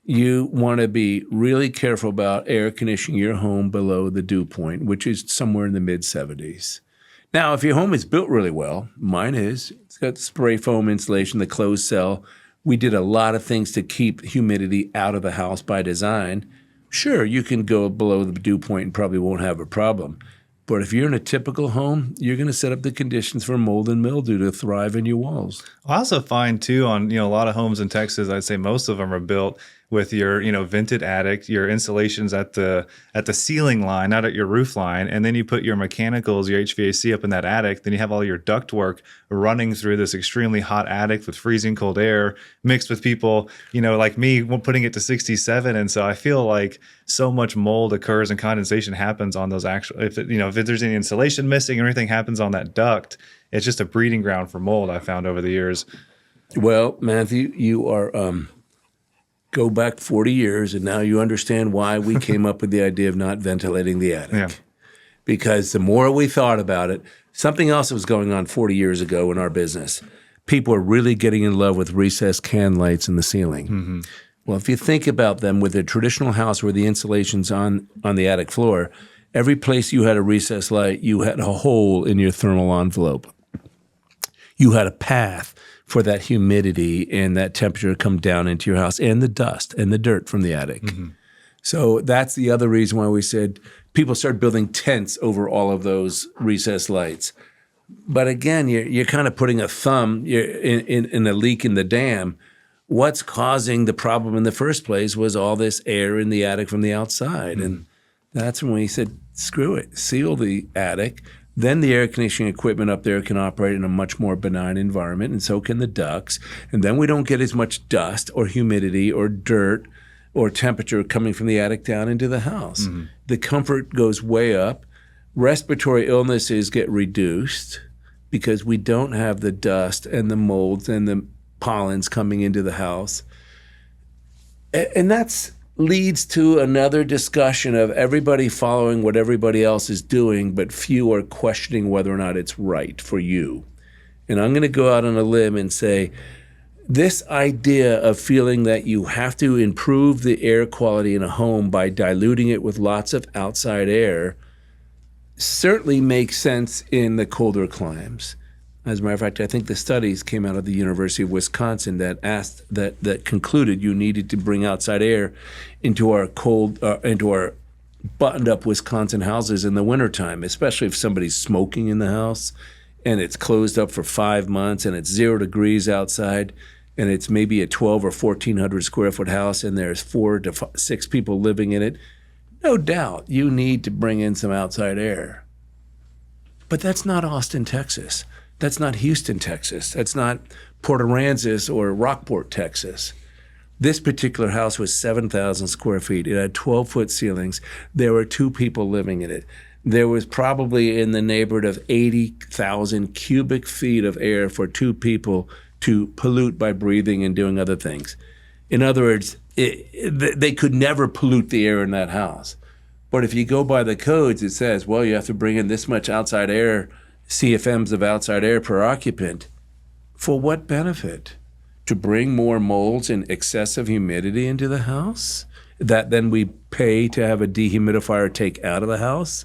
you want to be really careful about air conditioning your home below the dew point, which is somewhere in the mid-70s. Now, if your home is built really well, mine is, it's got spray foam insulation, the closed cell. We did a lot of things to keep humidity out of the house by design. Sure, you can go below the dew point and probably won't have a problem. But if you're in a typical home, you're going to set up the conditions for mold and mildew to thrive in your walls. I also find too on, a lot of homes in Texas, I'd say most of them are built with your, vented attic, your insulations at the ceiling line, not at your roof line. And then you put your mechanicals, your HVAC up in that attic. Then you have all your ductwork running through this extremely hot attic with freezing cold air mixed with people, like me putting it to 67. And so I feel like so much mold occurs and condensation happens on those actual, if there's any insulation missing or anything happens on that duct, it's just a breeding ground for mold I found over the years. Well, Matthew, you are, go back 40 years, and now you understand why we came up with the idea of not ventilating the attic. Yeah. Because the more we thought about it, something else was going on 40 years ago in our business. People are really getting in love with recessed can lights in the ceiling. Mm-hmm. Well, if you think about them with a traditional house where the insulation's on the attic floor, every place you had a recessed light, you had a hole in your thermal envelope. You had a path for that humidity and that temperature to come down into your house, and the dust and the dirt from the attic. Mm-hmm. So that's the other reason why we said people start building tents over all of those recessed lights. But again, you're kind of putting a thumb in a leak in the dam. What's causing the problem in the first place was all this air in the attic from the outside. Mm-hmm. And that's when we said, screw it, seal the attic. Then the air conditioning equipment up there can operate in a much more benign environment, and so can the ducts. And then we don't get as much dust or humidity or dirt or temperature coming from the attic down into the house. Mm-hmm. The comfort goes way up. Respiratory illnesses get reduced because we don't have the dust and the molds and the pollens coming into the house. And that's leads to another discussion of everybody following what everybody else is doing, but few are questioning whether or not it's right for you. And I'm going to go out on a limb and say, this idea of feeling that you have to improve the air quality in a home by diluting it with lots of outside air certainly makes sense in the colder climes. As a matter of fact, I think the studies came out of the University of Wisconsin that concluded you needed to bring outside air into our buttoned-up Wisconsin houses in the wintertime, especially if somebody's smoking in the house and it's closed up for 5 months and it's 0 degrees outside and it's maybe a 12 or 1,400 square foot house and there's 4 to 6 people living in it. No doubt you need to bring in some outside air. But that's not Austin, Texas. That's not Houston, Texas. That's not Port Aransas or Rockport, Texas. This particular house was 7,000 square feet. It had 12-foot ceilings. There were 2 people living in it. There was probably in the neighborhood of 80,000 cubic feet of air for 2 people to pollute by breathing and doing other things. In other words, they could never pollute the air in that house. But if you go by the codes, it says, well, you have to bring in this much outside air, CFMs of outside air per occupant. For what benefit? To bring more molds and excessive humidity into the house that then we pay to have a dehumidifier take out of the house?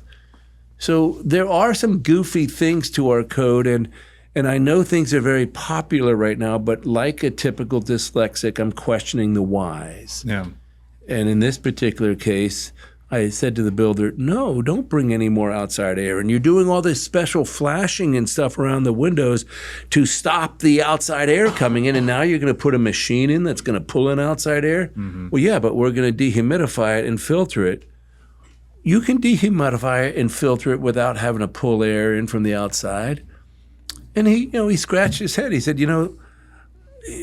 So there are some goofy things to our code, and I know things are very popular right now, but like a typical dyslexic, I'm questioning the whys. Yeah. And in this particular case, I said to the builder, no, don't bring any more outside air. And you're doing all this special flashing and stuff around the windows to stop the outside air coming in. And now you're going to put a machine in that's going to pull in outside air? Mm-hmm. Well, yeah, but we're going to dehumidify it and filter it. You can dehumidify it and filter it without having to pull air in from the outside. And he scratched his head. He said,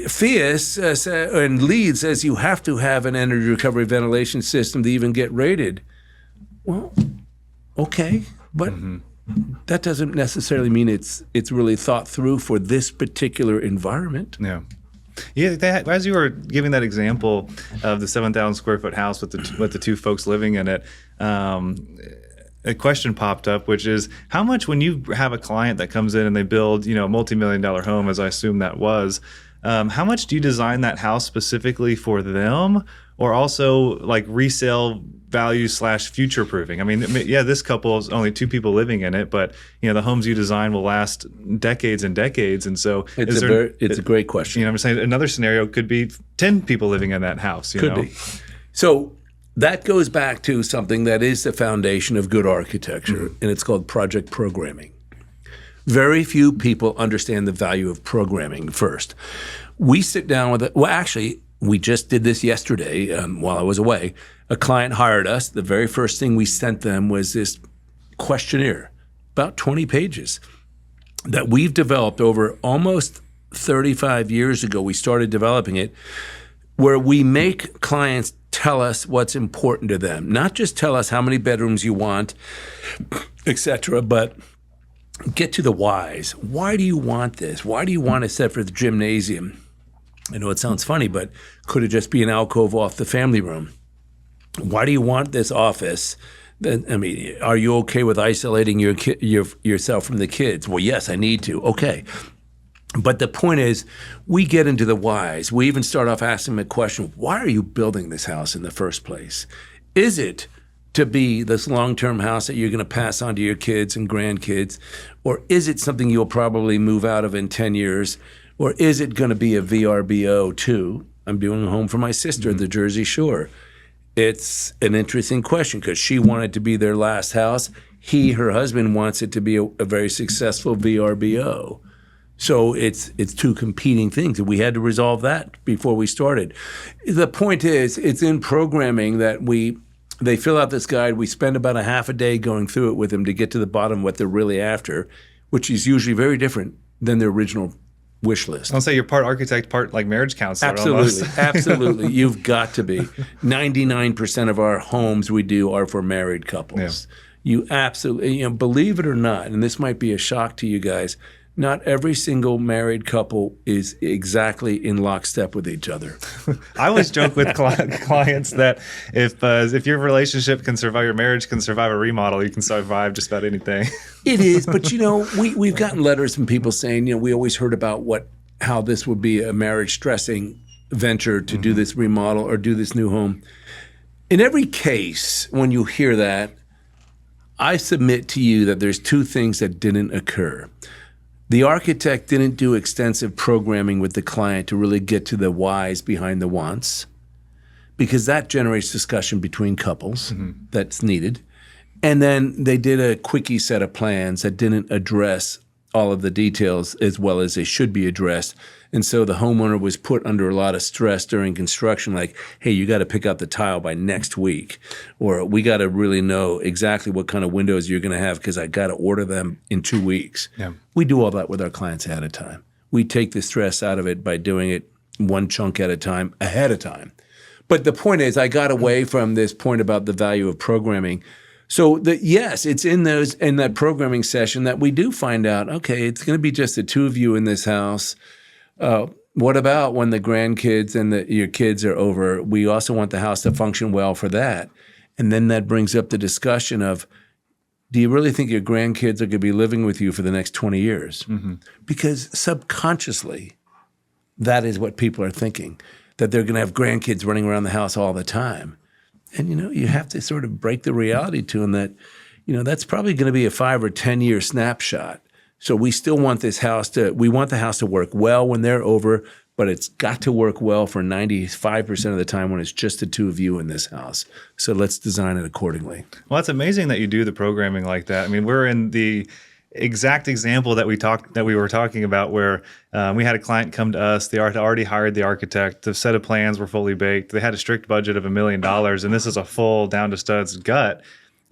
FIAS and LEED says you have to have an energy recovery ventilation system to even get rated. Well, okay, but that doesn't necessarily mean it's really thought through for this particular environment. Yeah. Yeah, as you were giving that example of the 7,000 square foot house with the 2 folks living in it, a question popped up, which is how much when you have a client that comes in and they build, a multi-million-dollar home, as I assume that was, how much do you design that house specifically for them, or also like resale value / future proofing? I mean, yeah, this couple is only 2 people living in it, but the homes you design will last decades and decades. And so it's a great question. I'm saying another scenario could be 10 people living in that house. Could be. So that goes back to something that is the foundation of good architecture, and it's called project programming. Very few people understand the value of programming first. We sit down with it. Well, actually, we just did this yesterday while I was away. A client hired us. The very first thing we sent them was this questionnaire, about 20 pages, that we've developed over almost 35 years ago. We started developing it, where we make clients tell us what's important to them. Not just tell us how many bedrooms you want, et cetera, but get to the whys. Why do you want this? Why do you want a separate gymnasium? I know it sounds funny, but could it just be an alcove off the family room? Why do you want this office? I mean, are you okay with isolating yourself from the kids? Well, yes, I need to. Okay. But the point is, we get into the whys. We even start off asking the question, why are you building this house in the first place? Is it to be this long-term house that you're going to pass on to your kids and grandkids? Or is it something you'll probably move out of in 10 years? Or is it going to be a VRBO too? I'm doing a home for my sister at the Jersey Shore. It's an interesting question because she wanted to be their last house. Her husband wants it to be a very successful VRBO. So it's two competing things, and we had to resolve that before we started. The point is, it's in programming that they fill out this guide. We spend about a half a day going through it with them to get to the bottom of what they're really after, which is usually very different than their original wish list. I'll say you're part architect, part like marriage counselor. Absolutely, almost. Absolutely. You've got to be. 99% of our homes we do are for married couples. Yeah. You absolutely, believe it or not, and this might be a shock to you guys, not every single married couple is exactly in lockstep with each other. I always joke with clients that if your relationship can survive, your marriage can survive a remodel, you can survive just about anything. It is, but we've gotten letters from people saying, we always heard about how this would be a marriage stressing venture to do this remodel or do this new home. In every case, when you hear that, I submit to you that there's two things that didn't occur. The architect didn't do extensive programming with the client to really get to the whys behind the wants, because that generates discussion between couples that's needed. And then they did a quickie set of plans that didn't address all of the details as well as they should be addressed. And so the homeowner was put under a lot of stress during construction, like, hey, you got to pick out the tile by next week, or we got to really know exactly what kind of windows you're going to have because I got to order them in 2 weeks. Yeah. We do all that with our clients ahead of time. We take the stress out of it by doing it one chunk at a time, ahead of time. But the point is, I got away from this point about the value of programming. So yes, it's in that programming session that we do find out, okay, it's going to be just the two of you in this house. What about when the grandkids and your kids are over? We also want the house to function well for that. And then that brings up the discussion of, do you really think your grandkids are going to be living with you for the next 20 years? Because subconsciously, that is what people are thinking, that they're going to have grandkids running around the house all the time. And, you have to sort of break the reality to them that, that's probably going to be a 5 or 10 year snapshot. So we still want the house to work well when they're over, but it's got to work well for 95% of the time when it's just the two of you in this house. So let's design it accordingly. Well, it's amazing that you do the programming like that. I mean, we're in the exact example that we were talking about where we had a client come to us. They already hired the architect. The set of plans were fully baked. They had a strict budget of $1 million, and this is a full down to studs gut.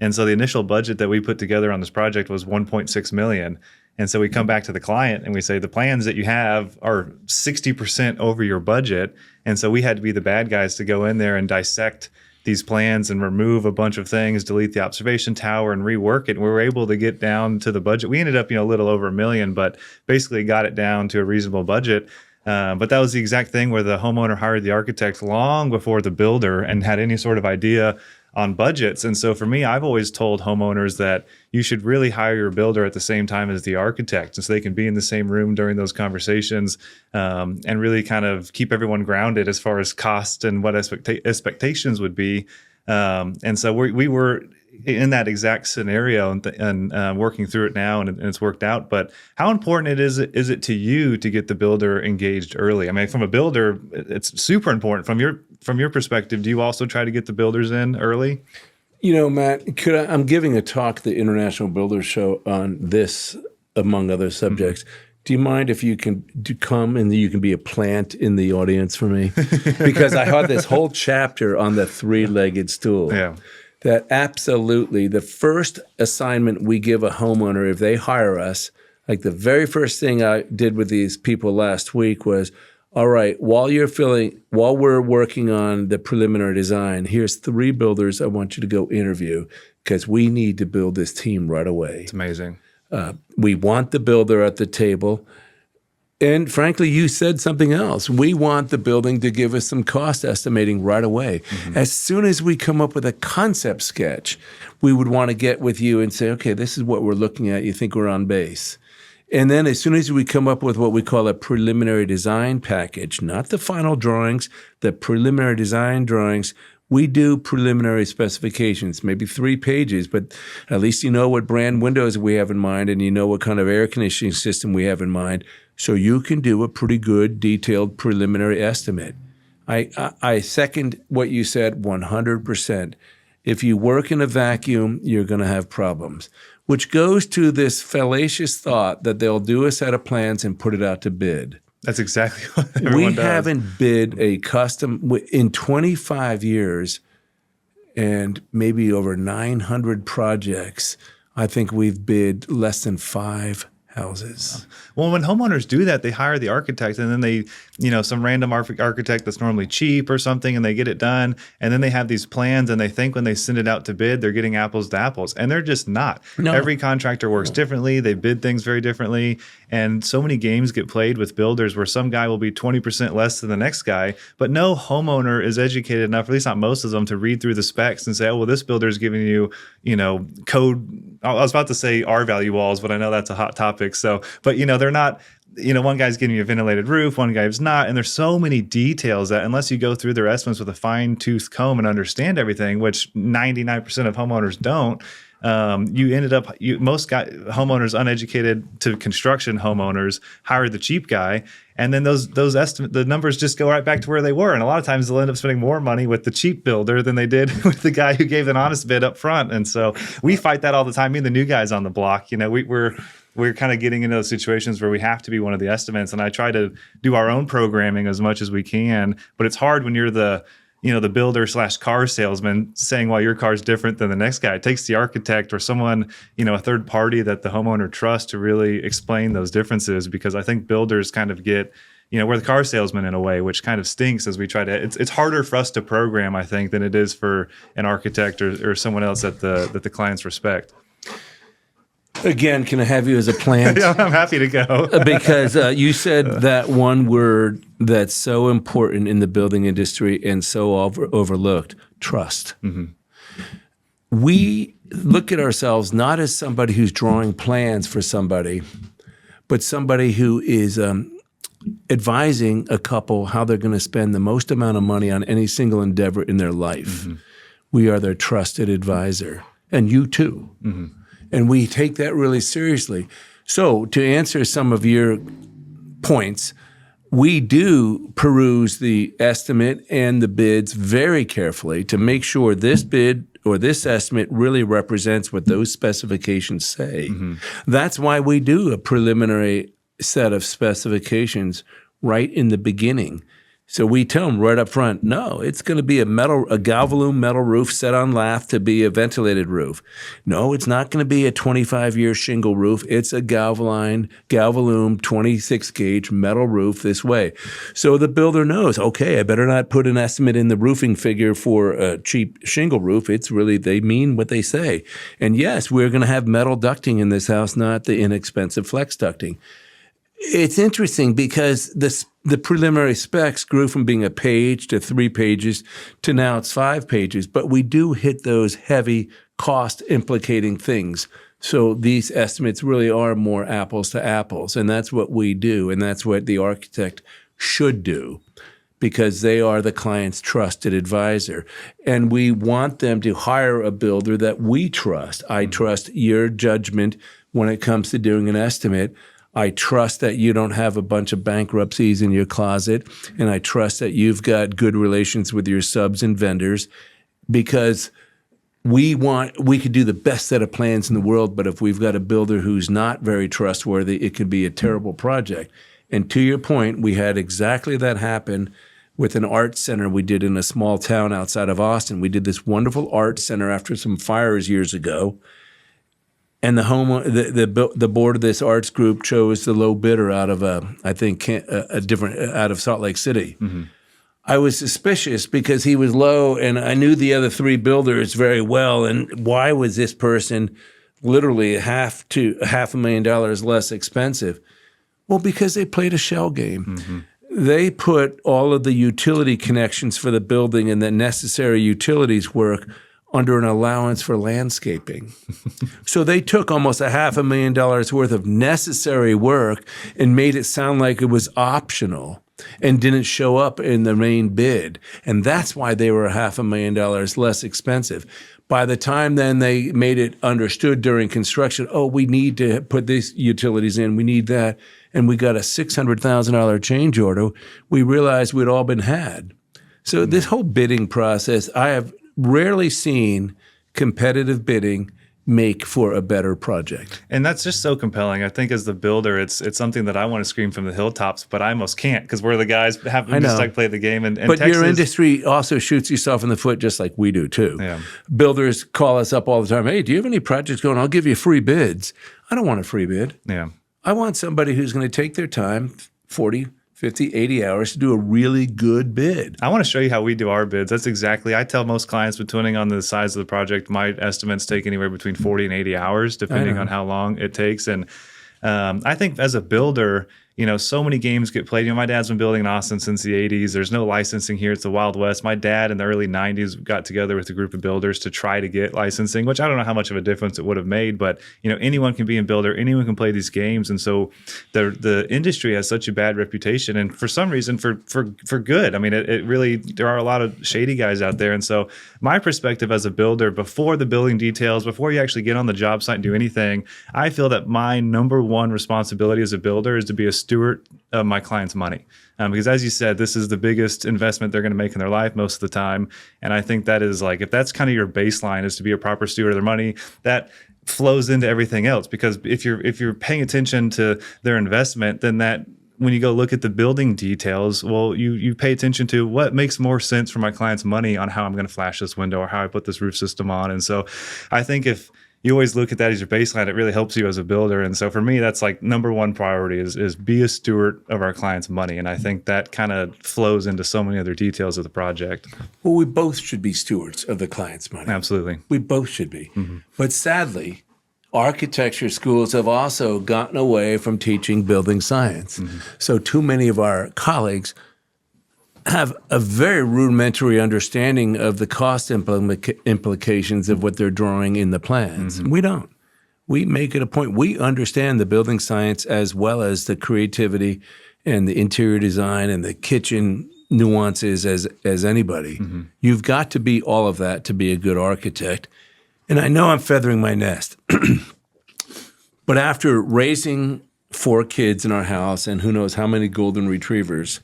And so the initial budget that we put together on this project was $1.6 million. And so we come back to the client and we say, the plans that you have are 60% over your budget. And so we had to be the bad guys to go in there and dissect these plans and remove a bunch of things, delete the observation tower and rework it. And we were able to get down to the budget. We ended up, a little over $1 million, but basically got it down to a reasonable budget. But that was the exact thing where the homeowner hired the architect long before the builder and had any sort of idea on budgets. And so for me, I've always told homeowners that you should really hire your builder at the same time as the architect, and so they can be in the same room during those conversations and really kind of keep everyone grounded as far as cost and what expectations would be. And so we were in that exact scenario and working through it now, and it's worked out. But how important is it to you to get the builder engaged early? I mean, from a builder, it's super important. From your from your perspective, do you also try to get the builders in early? You know, Matt, I'm giving a talk at the International Builders Show on this, among other subjects. Do you mind if you can come and you can be a plant in the audience for me? Because I had this whole chapter on the three-legged stool. Yeah. That absolutely the first assignment we give a homeowner, if they hire us, like the very first thing I did with these people last week was, all right, while we're working on the preliminary design, here's 3 builders I want you to go interview because we need to build this team right away. It's amazing. We want the builder at the table. And frankly, you said something else. We want the building to give us some cost estimating right away. As soon as we come up with a concept sketch, we would want to get with you and say, okay, this is what we're looking at. You think we're on base? And then as soon as we come up with what we call a preliminary design package, not the final drawings, the preliminary design drawings, we do preliminary specifications, maybe 3 pages, but at least you know what brand windows we have in mind and you know what kind of air conditioning system we have in mind, so you can do a pretty good detailed preliminary estimate. I second what you said 100%. If you work in a vacuum, you're going to have problems, which goes to this fallacious thought that they'll do a set of plans and put it out to bid. That's exactly what everyone does. We haven't bid a custom in 25 years and maybe over 900 projects. I think we've bid less than 5 houses. Well, when homeowners do that, they hire the architect and then they, some random architect that's normally cheap or something, and they get it done. And then they have these plans and they think when they send it out to bid, they're getting apples to apples. And they're just not. No. Every contractor works differently. They bid things very differently. And so many games get played with builders where some guy will be 20% less than the next guy, but no homeowner is educated enough, or at least not most of them, to read through the specs and say, oh, well, this builder is giving you, code. I was about to say R-value walls, but I know that's a hot topic. So, but they're not, one guy's giving you a ventilated roof, one guy's not. And there's so many details that unless you go through their estimates with a fine tooth comb and understand everything, which 99% of homeowners don't, most homeowners uneducated to construction homeowners hired the cheap guy, and then those the numbers just go right back to where they were. And a lot of times they'll end up spending more money with the cheap builder than they did with the guy who gave an honest bid up front. And so we fight that all the time. Me and the new guys on the block, we're kind of getting into those situations where we have to be one of the estimates. And I try to do our own programming as much as we can, but it's hard when you're the builder / car salesman saying why your car is different than the next guy. It takes the architect or someone, a third party that the homeowner trusts to really explain those differences, because I think builders kind of get, we're the car salesman in a way, which kind of stinks as we try to, it's harder for us to program, I think, than it is for an architect or someone else that the clients respect. Again, can I have you as a plant? Yeah, I'm happy to go. Because you said that one word that's so important in the building industry and so overlooked, trust. We look at ourselves not as somebody who's drawing plans for somebody, but somebody who is advising a couple how they're going to spend the most amount of money on any single endeavor in their life. We are their trusted advisor, and you too. And we take that really seriously. So to answer some of your points, we do peruse the estimate and the bids very carefully to make sure this bid or this estimate really represents what those specifications say. That's why we do a preliminary set of specifications right in the beginning. So we tell them right up front, no, it's going to be a Galvalume metal roof set on lath to be a ventilated roof. No, it's not going to be a 25-year shingle roof. It's a Galvalume 26-gauge metal roof this way. So the builder knows, okay, I better not put an estimate in the roofing figure for a cheap shingle roof. It's really, they mean what they say. And yes, we're going to have metal ducting in this house, not the inexpensive flex ducting. It's interesting because the preliminary specs grew from being a page to 3 pages to now it's 5 pages, but we do hit those heavy cost implicating things. So these estimates really are more apples to apples, and that's what we do, and that's what the architect should do, because they are the client's trusted advisor. And we want them to hire a builder that we trust. I trust your judgment when it comes to doing an estimate. I trust that you don't have a bunch of bankruptcies in your closet, and I trust that you've got good relations with your subs and vendors, because we could do the best set of plans in the world, but if we've got a builder who's not very trustworthy, it could be a terrible project. And to your point, we had exactly that happen with an art center we did in a small town outside of Austin. We did this wonderful art center after some fires years ago. And the board of this arts group chose the low bidder out of out of Salt Lake City. Mm-hmm. I was suspicious because he was low, and I knew the other three builders very well. And why was this person literally $500,000 less expensive? Well, because they played a shell game. Mm-hmm. They put all of the utility connections for the building and the necessary utilities work under an allowance for landscaping. So they took almost $500,000 worth of necessary work and made it sound like it was optional and didn't show up in the main bid. And that's why they were $500,000 less expensive. By the time then they made it understood during construction, we need to put these utilities in, we need that, and we got a $600,000 change order, we realized we'd all been had. So this whole bidding process, I have rarely seen competitive bidding make for a better project. And that's just so compelling. I think as the builder, it's something that I want to scream from the hilltops, but I almost can't because we're the guys having to like play the game. And but Texas, your industry also shoots yourself in the foot just like we do too. Yeah. Builders call us up all the time. Hey, do you have any projects going? I'll give you free bids. I don't want a free bid. Yeah. I want somebody who's going to take their time, 40, 50, 80 hours to do a really good bid. I want to show you how we do our bids. That's exactly, I tell most clients, depending on the size of the project, my estimates take anywhere between 40 and 80 hours, depending on how long it takes. And I think as a builder, so many games get played. My dad's been building in Austin since the 80s. There's no licensing here. It's the Wild West. My dad in the early 90s got together with a group of builders to try to get licensing, which I don't know how much of a difference it would have made, but anyone can be a builder. Anyone can play these games. And so the industry has such a bad reputation, and for some reason for good. I mean, it really, there are a lot of shady guys out there. And so my perspective as a builder, before the building details, before you actually get on the job site and do anything, I feel that my number one responsibility as a builder is to be a steward of my client's money. Because as you said, this is the biggest investment they're going to make in their life most of the time. And I think that is like, if that's kind of your baseline, is to be a proper steward of their money, that flows into everything else. Because if you're paying attention to their investment, then that, when you go look at the building details, well, you pay attention to what makes more sense for my client's money on how I'm going to flash this window or how I put this roof system on. And so I think if you always look at that as your baseline, it really helps you as a builder. And so for me, that's like number one priority is be a steward of our client's money. And I think that kind of flows into so many other details of the project. Well, we both should be stewards of the client's money. Absolutely. We both should be. Mm-hmm. But sadly, architecture schools have also gotten away from teaching building science. Mm-hmm. So too many of our colleagues have a very rudimentary understanding of the cost implications of what they're drawing in the plans. Mm-hmm. We don't. We make it a point. We understand the building science as well as the creativity and the interior design and the kitchen nuances as anybody. Mm-hmm. You've got to be all of that to be a good architect. And I know I'm feathering my nest, but after raising 4 kids in our house and who knows how many golden retrievers,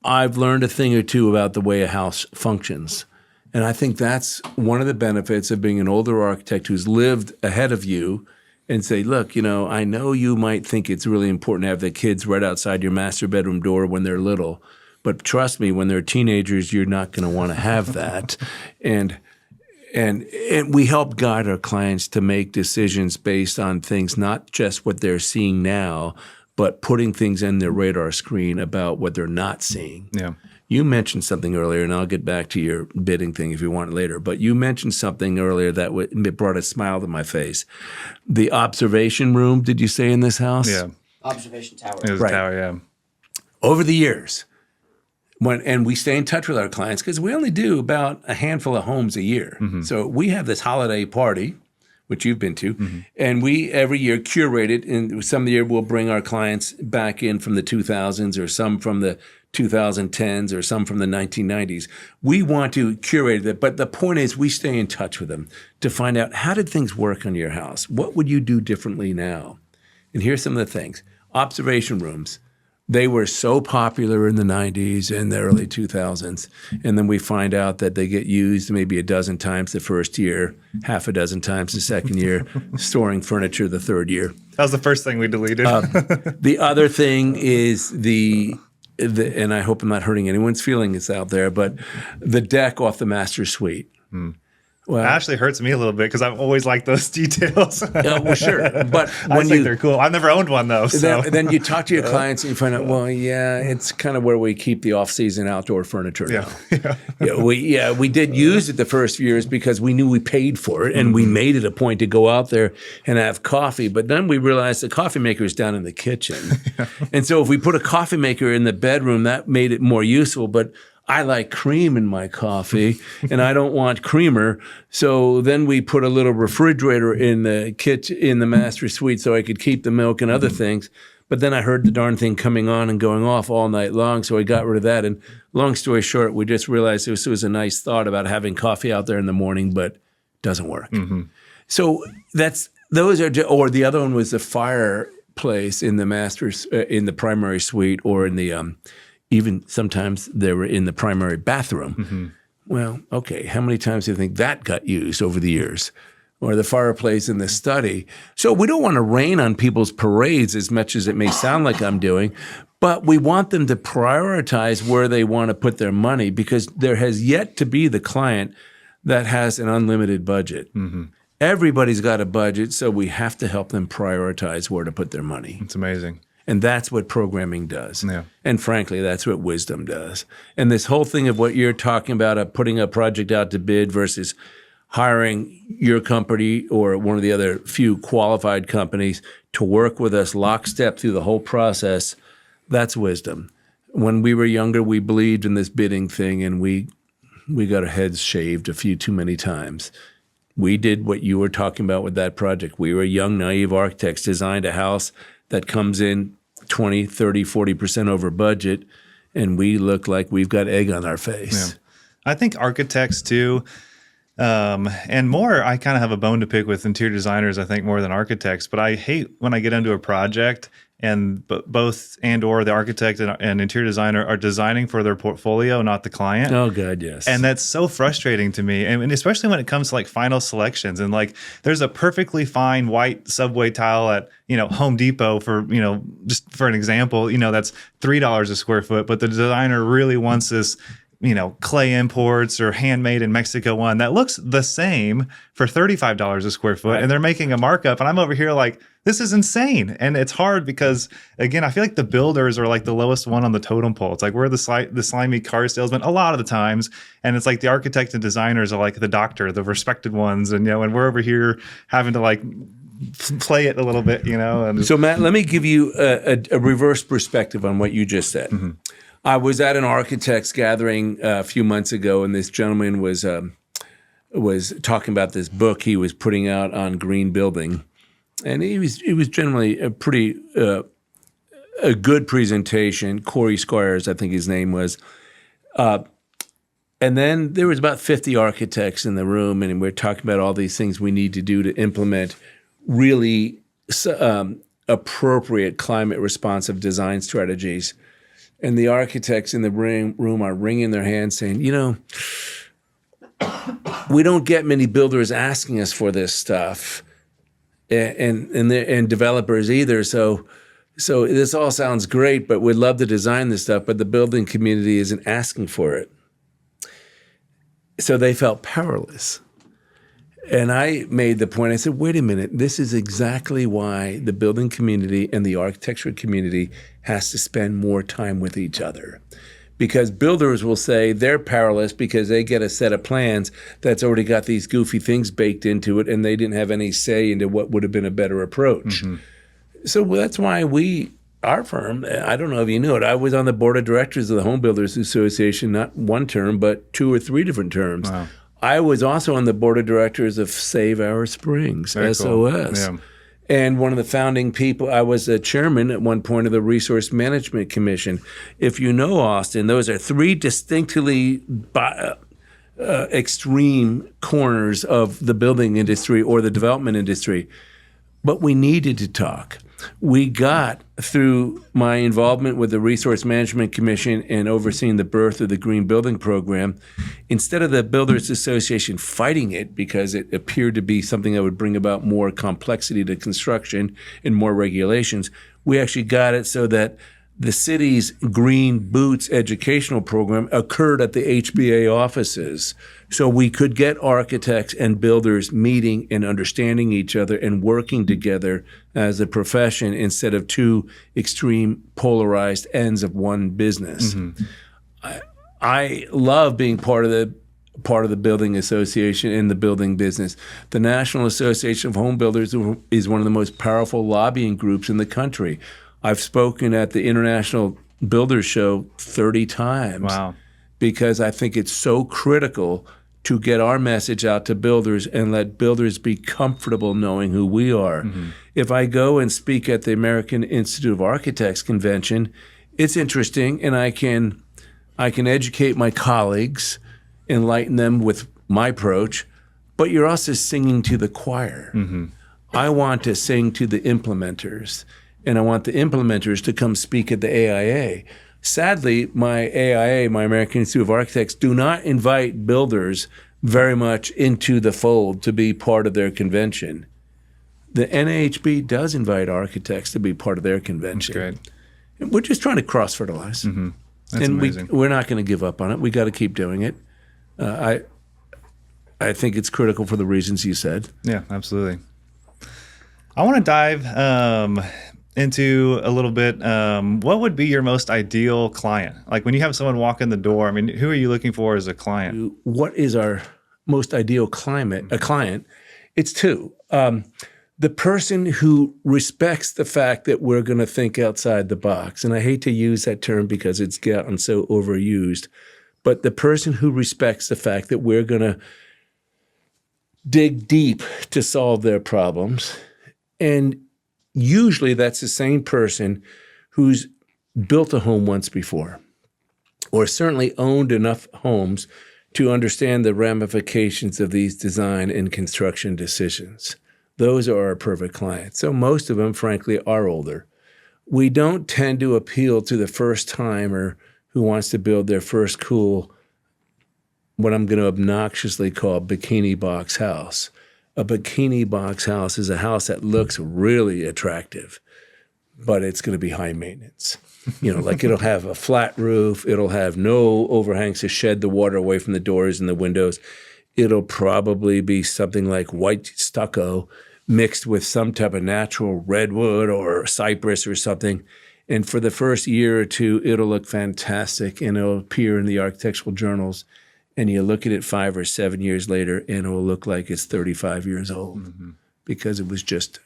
I've learned a thing or two about the way a house functions. And I think that's one of the benefits of being an older architect who's lived ahead of you and say, look, I know you might think it's really important to have the kids right outside your master bedroom door when they're little, but trust me, when they're teenagers, you're not going to want to have that. And we help guide our clients to make decisions based on things, not just what they're seeing now, but putting things in their radar screen about what they're not seeing. Yeah. You mentioned something earlier, and I'll get back to your bidding thing if you want later, but you mentioned something earlier that it brought a smile to my face. The observation room, did you say, in this house? Yeah. Observation tower. It was a tower, yeah. Over the years, and we stay in touch with our clients because we only do about a handful of homes a year. Mm-hmm. So we have this holiday party, which you've been to, mm-hmm. and we every year curate it. And some of the year we'll bring our clients back in from the 2000s or some from the 2010s or some from the 1990s. We want to curate it, but the point is we stay in touch with them to find out, how did things work on your house? What would you do differently now? And here's some of the things. Observation rooms. They were so popular in the 90s and the early 2000s. And then we find out that they get used maybe a dozen times the first year, half a dozen times the second year, storing furniture the third year. That was the first thing we deleted. The other thing is and I hope I'm not hurting anyone's feelings out there, but the deck off the master suite. Well, it actually hurts me a little bit because I've always liked those details. Well, sure. But I think they're cool. I've never owned one, though. So. Then you talk to your clients and you find out, well, yeah, it's kind of where we keep the off-season outdoor furniture now. We did use it the first few years because we knew we paid for it, and we made it a point to go out there and have coffee. But then we realized the coffee maker is down in the kitchen. And so if we put a coffee maker in the bedroom, that made it more useful. But I like cream in my coffee, and I don't want creamer. So then we put a little refrigerator in the kitchen, in the master suite, so I could keep the milk and other things. But then I heard the darn thing coming on and going off all night long, so I got rid of that. And long story short, we just realized this was a nice thought about having coffee out there in the morning, but doesn't work. So or the other one was the fireplace in the master's, in the primary suite, or in the even sometimes they were in the primary bathroom. Well, okay, how many times do you think that got used over the years? Or the fireplace in the study. So we don't want to rain on people's parades as much as it may sound like I'm doing, but we want them to prioritize where they want to put their money, because there has yet to be the client that has an unlimited budget. Everybody's got a budget, so we have to help them prioritize where to put their money. It's amazing. And that's what programming does. Yeah. And frankly, that's what wisdom does. And this whole thing of what you're talking about, of putting a project out to bid versus hiring your company or one of the other few qualified companies to work with us lockstep through the whole process, that's wisdom. When we were younger, we believed in this bidding thing, and we got our heads shaved a few too many times. We did what you were talking about with that project. We were young, naive architects, designed a house that comes in 20, 30, 40% over budget, and we look like we've got egg on our face. Yeah. I think architects too, and more, I kind of have a bone to pick with interior designers, I think, more than architects. But I hate when I get into a project and both or the architect and interior designer are designing for their portfolio, not the client. Oh, God, yes. And that's so frustrating to me. And especially when it comes to like final selections, and like there's a perfectly fine white subway tile at, Home Depot for, just for an example, that's $3 a square foot, but the designer really wants this, clay imports or handmade in Mexico one that looks the same for $35 a square foot. Right. And they're making a markup. And I'm over here like, this is insane. And it's hard because, again, I feel like the builders are like the lowest one on the totem pole. It's like we're the slimy car salesman a lot of the times. And it's like the architect and designers are like the doctor, the respected ones. And, and we're over here having to like play it a little bit, And so, Matt, let me give you a reverse perspective on what you just said. I was at an architects gathering a few months ago, and this gentleman was talking about this book he was putting out on green building, and he was generally a pretty a good presentation. Corey Squires, I think his name was, and then there was about 50 architects in the room, and we're talking about all these things we need to do to implement really appropriate climate responsive design strategies. And the architects in the room are wringing their hands saying, we don't get many builders asking us for this stuff and developers either. So this all sounds great, but we'd love to design this stuff, but the building community isn't asking for it. So they felt powerless. And I made the point, I said, wait a minute, this is exactly why the building community and the architecture community has to spend more time with each other. Because builders will say they're powerless because they get a set of plans that's already got these goofy things baked into it, and they didn't have any say into what would have been a better approach. So that's why our firm, I don't know if you knew it, I was on the board of directors of the Home Builders Association, not one term, but 2 or 3 different terms. Wow. I was also on the board of directors of Save Our Springs, Very SOS. Cool. Yeah. And one of the founding people, I was a chairman at one point of the Resource Management Commission. If you know Austin, those are 3 distinctly extreme corners of the building industry or the development industry. but we needed to talk. We got, through my involvement with the Resource Management Commission and overseeing the birth of the Green Building Program, instead of the Builders Association fighting it because it appeared to be something that would bring about more complexity to construction and more regulations, we actually got it so that the city's Green Boots educational program occurred at the HBA offices. So we could get architects and builders meeting and understanding each other and working together as a profession instead of two extreme polarized ends of one business. I love being part of the building association and the building business. The National Association of Home Builders is one of the most powerful lobbying groups in the country. I've spoken at the International Builders Show 30 times. Wow. Because I think it's so critical to get our message out to builders and let builders be comfortable knowing who we are. If I go and speak at the American Institute of Architects convention, it's interesting, and I can educate my colleagues, enlighten them with my approach, but you're also singing to the choir. I want to sing to the implementers, and I want the implementers to come speak at the AIA. Sadly, my AIA, my American Institute of Architects, do not invite builders very much into the fold to be part of their convention. The NAHB does invite architects to be part of their convention. That's great. We're just trying to cross-fertilize. That's amazing. We're not going to give up on it. We got to keep doing it. I think it's critical for the reasons you said. Yeah, absolutely. I want to dive into a little bit, what would be your most ideal client? Like when you have someone walk in the door, I mean, who are you looking for as a client? What is our most ideal client? It's two. The person who respects the fact that we're going to think outside the box. And I hate to use that term because it's gotten so overused, but the person who respects the fact that we're going to dig deep to solve their problems. And usually that's the same person who's built a home once before, or certainly owned enough homes to understand the ramifications of these design and construction decisions. Those are our perfect clients. So most of them, frankly, are older. We don't tend to appeal to the first-timer who wants to build their first cool, what I'm going to obnoxiously call bikini box house. A bikini box house is a house that looks really attractive, but it's going to be high maintenance. Like it'll have a flat roof. It'll have no overhangs to shed the water away from the doors and the windows. It'll probably be something like white stucco mixed with some type of natural redwood or cypress or something. And for the first year or two, it'll look fantastic and it'll appear in the architectural journals. And you look at it 5 or 7 years later, and it will look like it's 35 years old because it was just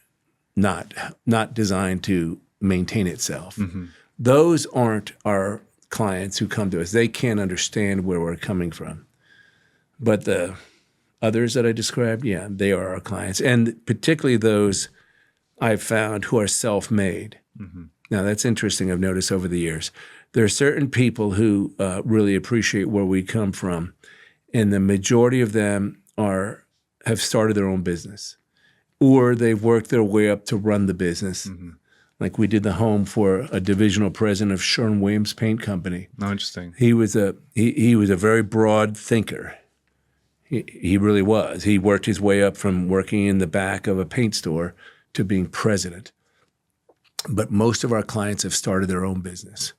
not designed to maintain itself. Those aren't our clients who come to us. They can't understand where we're coming from. But the others that I described, yeah, they are our clients, and particularly those I've found who are self-made. Now, that's interesting. I've noticed over the years. There are certain people who really appreciate where we come from, and the majority of them have started their own business, or they've worked their way up to run the business. Like we did the home for a divisional president of Sherwin-Williams Paint Company. Oh, interesting. He was a very broad thinker. He really was. He worked his way up from working in the back of a paint store to being president. But most of our clients have started their own business.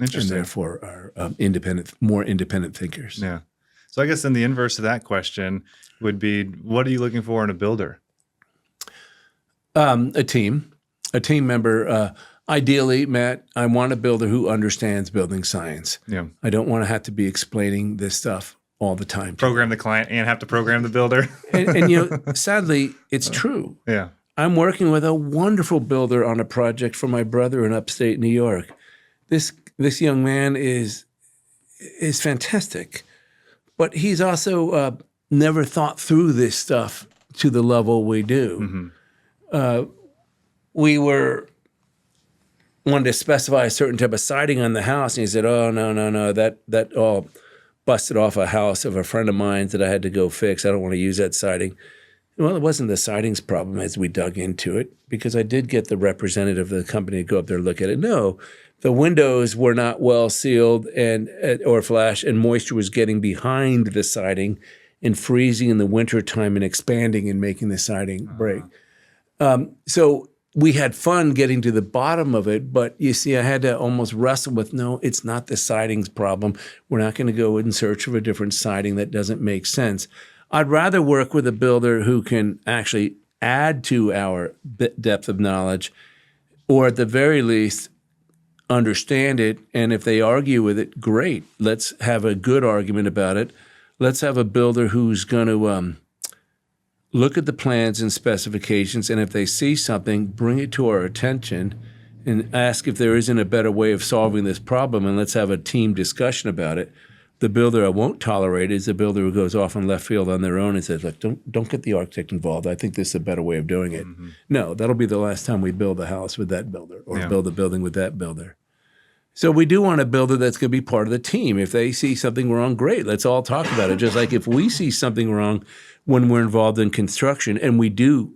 Interesting. And therefore are more independent thinkers. Yeah. So I guess then the inverse of that question would be, what are you looking for in a builder? A team member. Ideally, Matt, I want a builder who understands building science. Yeah. I don't want to have to be explaining this stuff all the time. Program the client and have to program the builder. and sadly, it's true. Yeah. I'm working with a wonderful builder on a project for my brother in upstate New York. This young man is fantastic, but he's also never thought through this stuff to the level we do. We wanted to specify a certain type of siding on the house, and he said, "Oh no, that all busted off a house of a friend of mine that I had to go fix. I don't want to use that siding." Well, it wasn't the sidings problem as we dug into it, because I did get the representative of the company to go up there and look at it. No, the windows were not well sealed and or flash, and moisture was getting behind the siding and freezing in the wintertime and expanding and making the siding break. So we had fun getting to the bottom of it, but you see, I had to almost wrestle with, no, it's not the siding's problem. We're not going to go in search of a different siding. That doesn't make sense. I'd rather work with a builder who can actually add to our depth of knowledge, or at the very least, understand it. And if they argue with it, great. Let's have a good argument about it. Let's have a builder who's going to look at the plans and specifications, and if they see something, bring it to our attention and ask if there isn't a better way of solving this problem, and let's have a team discussion about it. The builder I won't tolerate is the builder who goes off in left field on their own and says, look, don't get the architect involved. I think this is a better way of doing it. Mm-hmm. No, that'll be the last time we build a house with that builder or build a building with that builder. So we do want a builder that's going to be part of the team. If they see something wrong, great. Let's all talk about it. Just like if we see something wrong when we're involved in construction, and we do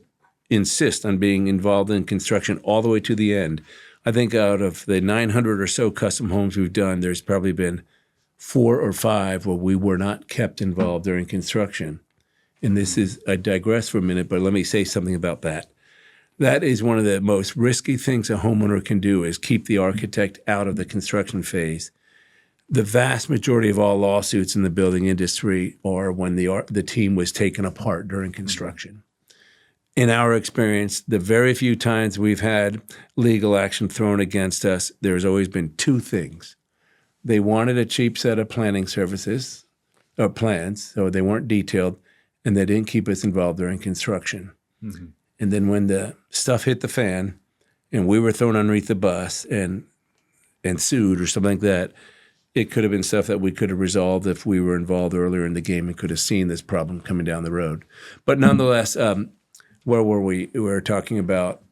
insist on being involved in construction all the way to the end. I think out of the 900 or so custom homes we've done, there's probably been 4 or 5 where we were not kept involved during construction. And this is, I digress for a minute, but let me say something about that. That is one of the most risky things a homeowner can do, is keep the architect out of the construction phase. The vast majority of all lawsuits in the building industry are when the team was taken apart during construction. In our experience, the very few times we've had legal action thrown against us, there's always been 2 things. They wanted a cheap set of planning services or plans, so they weren't detailed, and they didn't keep us involved during construction. Mm-hmm. And then when the stuff hit the fan and we were thrown underneath the bus and sued or something like that, it could have been stuff that we could have resolved if we were involved earlier in the game and could have seen this problem coming down the road. But nonetheless, where were we? We were talking about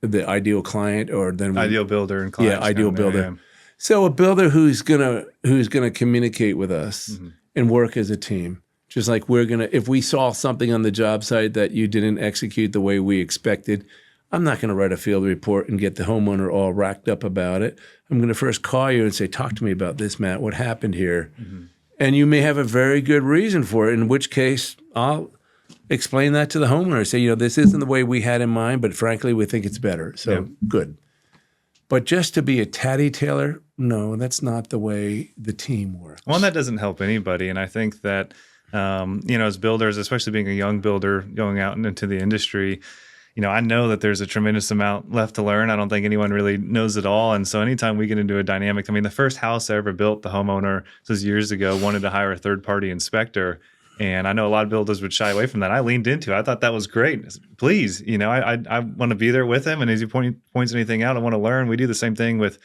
the ideal client, or then ideal builder and client. Yeah, ideal builder. Yeah. So a builder who's gonna communicate with us and work as a team. Just like if we saw something on the job site that you didn't execute the way we expected, I'm not going to write a field report and get the homeowner all racked up about it. I'm going to first call you and say, talk to me about this, Matt. What happened here? Mm-hmm. And you may have a very good reason for it, in which case I'll explain that to the homeowner. Say, this isn't the way we had in mind, but frankly, we think it's better. So good. But just to be a tatty tailor, no, that's not the way the team works. Well, and that doesn't help anybody. And I think that as builders, especially being a young builder going out into the industry, I know that there's a tremendous amount left to learn. I don't think anyone really knows it all. And so anytime we get into a dynamic, the first house I ever built, the homeowner, this was years ago, wanted to hire a third-party inspector. And I know a lot of builders would shy away from that. I leaned into it. I thought that was great. Please, I want to be there with him. And as he points anything out, I want to learn. We do the same thing with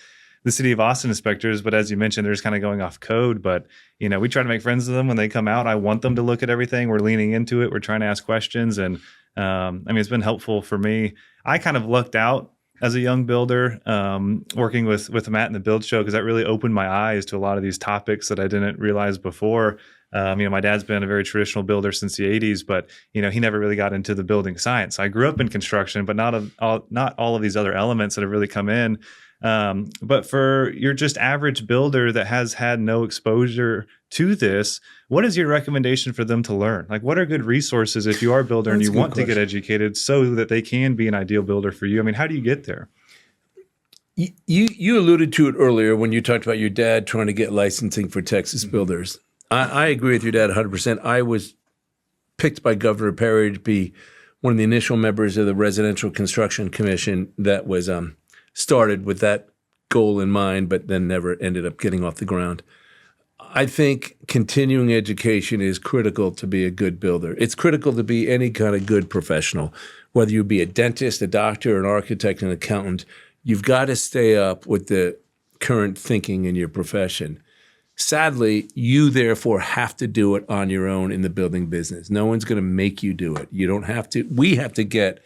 the City of Austin inspectors, but as you mentioned, they're just kind of going off code. But, we try to make friends with them when they come out. I want them to look at everything. We're leaning into it. We're trying to ask questions. And it's been helpful for me. I kind of lucked out as a young builder, working with Matt in the Build Show, because that really opened my eyes to a lot of these topics that I didn't realize before. My dad's been a very traditional builder since the 80s, but, he never really got into the building science. I grew up in construction, but not all of these other elements that have really come in. But for your just average builder that has had no exposure to this, what is your recommendation for them to learn? Like, what are good resources if you are a builder and you want to get educated so that they can be an ideal builder for you? How do you get there? You alluded to it earlier when you talked about your dad trying to get licensing for Texas builders. I agree with your dad 100%. I was picked by Governor Perry to be one of the initial members of the Residential Construction Commission that was started with that goal in mind, but then never ended up getting off the ground. I think continuing education is critical to be a good builder. It's critical to be any kind of good professional, whether you be a dentist, a doctor, an architect, an accountant. You've got to stay up with the current thinking in your profession. Sadly, you therefore have to do it on your own in the building business. No one's going to make you do it. You don't have to. We have to get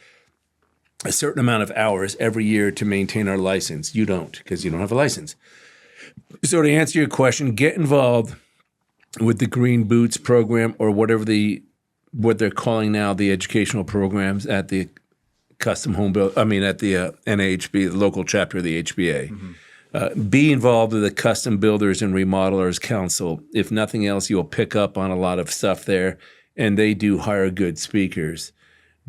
a certain amount of hours every year to maintain our license. You don't, because you don't have a license. So to answer your question, get involved with the Green Boots program or whatever the what they're calling now the educational programs at the custom home build. I mean, at the NAHB, the local chapter of the HBA. Be involved with the Custom Builders and Remodelers Council. If nothing else, you'll pick up on a lot of stuff there, and they do hire good speakers.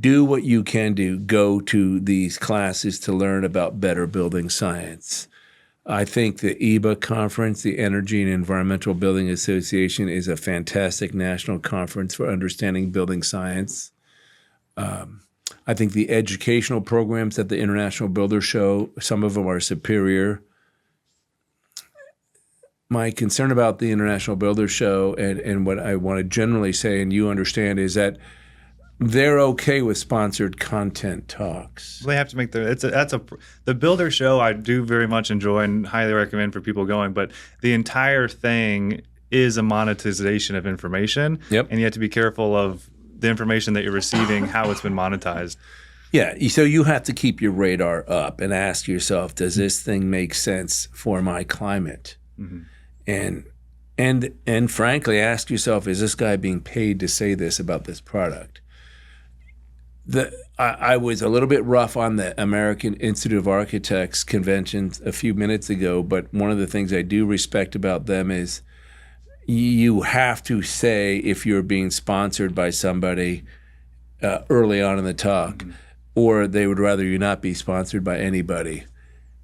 Do what you can do. Go to these classes to learn about better building science. I think the EBA conference, the Energy and Environmental Building Association, is a fantastic national conference for understanding building science. I think the educational programs at the International Builder Show, some of them are superior. My concern about the International Builder Show and what I want to generally say, and you understand, is that they're okay with sponsored content talks. They have to make the Builder Show. I do very much enjoy and highly recommend for people going, but the entire thing is a monetization of information. Yep. And you have to be careful of the information that you're receiving, how it's been monetized. Yeah, so you have to keep your radar up and ask yourself, does this thing make sense for my climate? And frankly, ask yourself, is this guy being paid to say this about this product? I was a little bit rough on the American Institute of Architects convention a few minutes ago, but one of the things I do respect about them is you have to say if you're being sponsored by somebody early on in the talk, or they would rather you not be sponsored by anybody.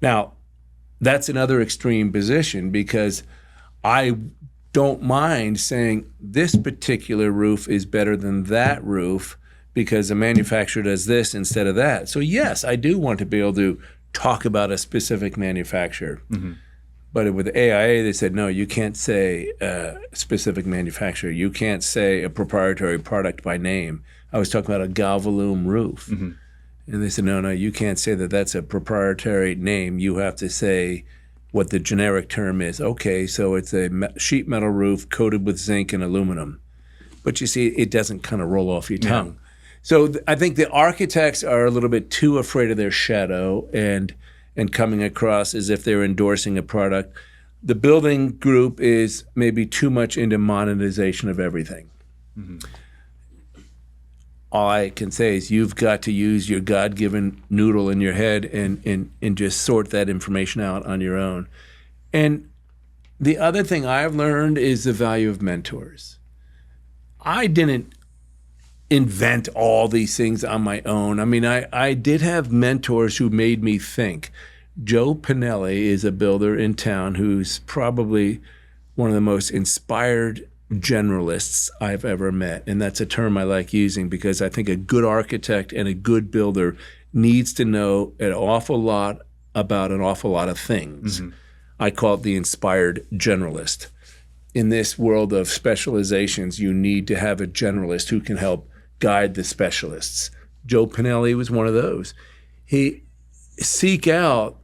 Now, that's another extreme position, because I don't mind saying this particular roof is better than that roof because the manufacturer does this instead of that. So yes, I do want to be able to talk about a specific manufacturer. But with AIA, they said, no, you can't say a specific manufacturer. You can't say a proprietary product by name. I was talking about a Galvalume roof. And they said, no, you can't say that that's a proprietary name. You have to say what the generic term is. Okay, so it's a sheet metal roof coated with zinc and aluminum. But you see, it doesn't kind of roll off your tongue. So I think the architects are a little bit too afraid of their shadow and coming across as if they're endorsing a product. The building group is maybe too much into monetization of everything. All I can say is you've got to use your God-given noodle in your head and just sort that information out on your own. And the other thing I've learned is the value of mentors. I didn't invent all these things on my own. I mean, I did have mentors who made me think. Joe Pinelli is a builder in town who's probably one of the most inspired generalists I've ever met. And that's a term I like using because I think a good architect and a good builder needs to know an awful lot about an awful lot of things. I call it the inspired generalist. In this world of specializations, you need to have a generalist who can help guide the specialists. Joe Pinelli was one of those. He seek out,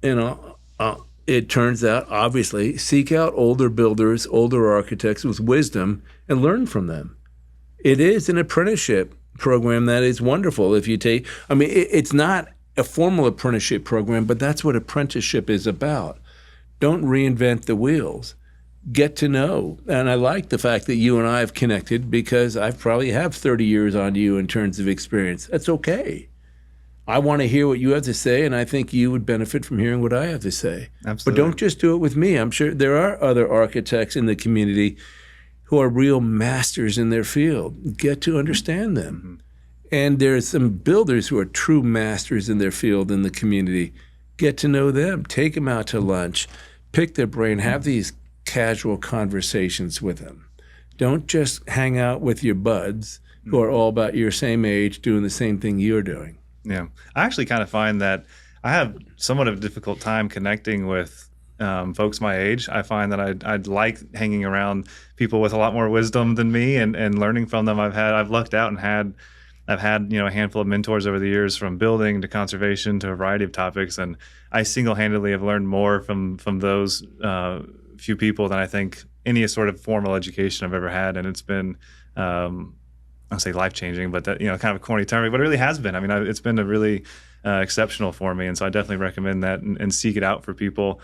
it turns out, obviously, seek out older builders, older architects with wisdom and learn from them. It is an apprenticeship program that is wonderful if you take, it's not a formal apprenticeship program, but that's what apprenticeship is about. Don't reinvent the wheels. Get to know. And I like the fact that you and I have connected because I probably have 30 years on you in terms of experience. That's okay. I want to hear what you have to say, and I think you would benefit from hearing what I have to say. Absolutely. But don't just do it with me. I'm sure there are other architects in the community who are real masters in their field. Get to understand them. And there's some builders who are true masters in their field in the community. Get to know them. Take them out to lunch. Pick their brain. Have these casual conversations with them. Don't just hang out with your buds who are all about your same age doing the same thing you're doing. Yeah. I actually kind of find that I have somewhat of a difficult time connecting with folks my age. I find that I'd like hanging around people with a lot more wisdom than me and learning from them. I've lucked out and I've had a handful of mentors over the years, from building to conservation to a variety of topics, and I single-handedly have learned more from those few people than I think any sort of formal education I've ever had. And it's been, I'll say life-changing, but that, kind of a corny term, but it really has been. It's been a really exceptional for me. And so I definitely recommend that and seek it out for people.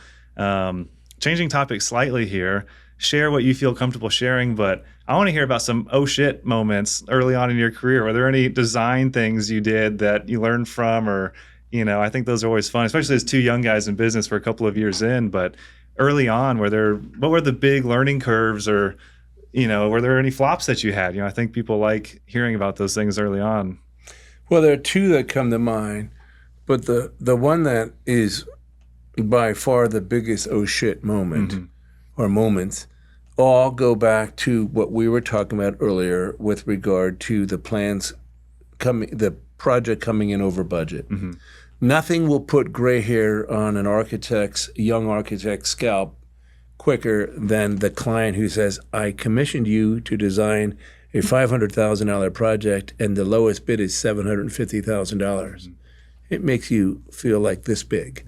Changing topics slightly here. share what you feel comfortable sharing, but I want to hear about some oh shit moments early on in your career. Were there any design things you did that you learned from, or, I think those are always fun, especially as two young guys in business for a couple of years in, but early on, what were the big learning curves, or, were there any flops that you had? I think people like hearing about those things early on. Well, there are two that come to mind, but the one that is by far the biggest oh shit moment or moments all go back to what we were talking about earlier with regard to the project coming in over budget. Nothing will put gray hair on young architect's scalp quicker than the client who says, I commissioned you to design a $500,000 project and the lowest bid is $750,000. It makes you feel like this big.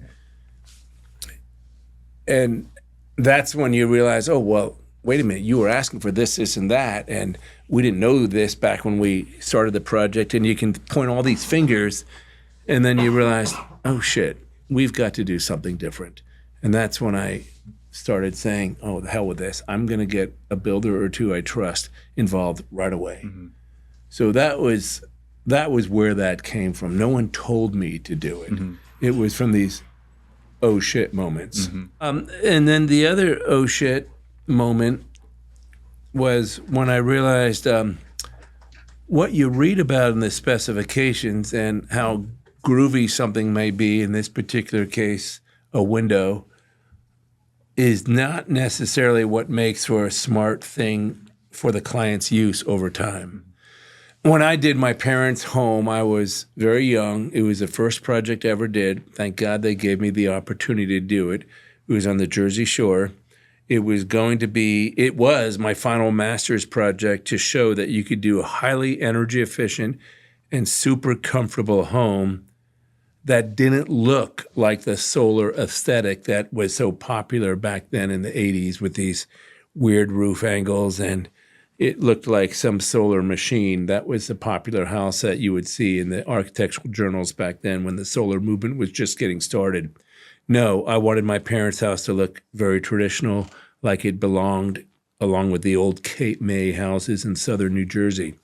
And that's when you realize, oh, well, wait a minute, you were asking for this, this, and that, and we didn't know this back when we started the project, and you can point all these fingers, and then you realize, oh, shit, we've got to do something different. And that's when I started saying, oh, the hell with this. I'm going to get a builder or two I trust involved right away. So that was where that came from. No one told me to do it. It was from these oh shit moments. And then the other oh shit moment was when I realized what you read about in the specifications and how groovy something may be, in this particular case, a window, is not necessarily what makes for a smart thing for the client's use over time. When I did my parents' home, I was very young. It was the first project I ever did. Thank God they gave me the opportunity to do it. It was on the Jersey Shore. It was my final master's project to show that you could do a highly energy efficient and super comfortable home that didn't look like the solar aesthetic that was so popular back then in the 80s with these weird roof angles, and it looked like some solar machine. That was the popular house that you would see in the architectural journals back then when the solar movement was just getting started. No, I wanted my parents' house to look very traditional, like it belonged along with the old Cape May houses in southern New Jersey.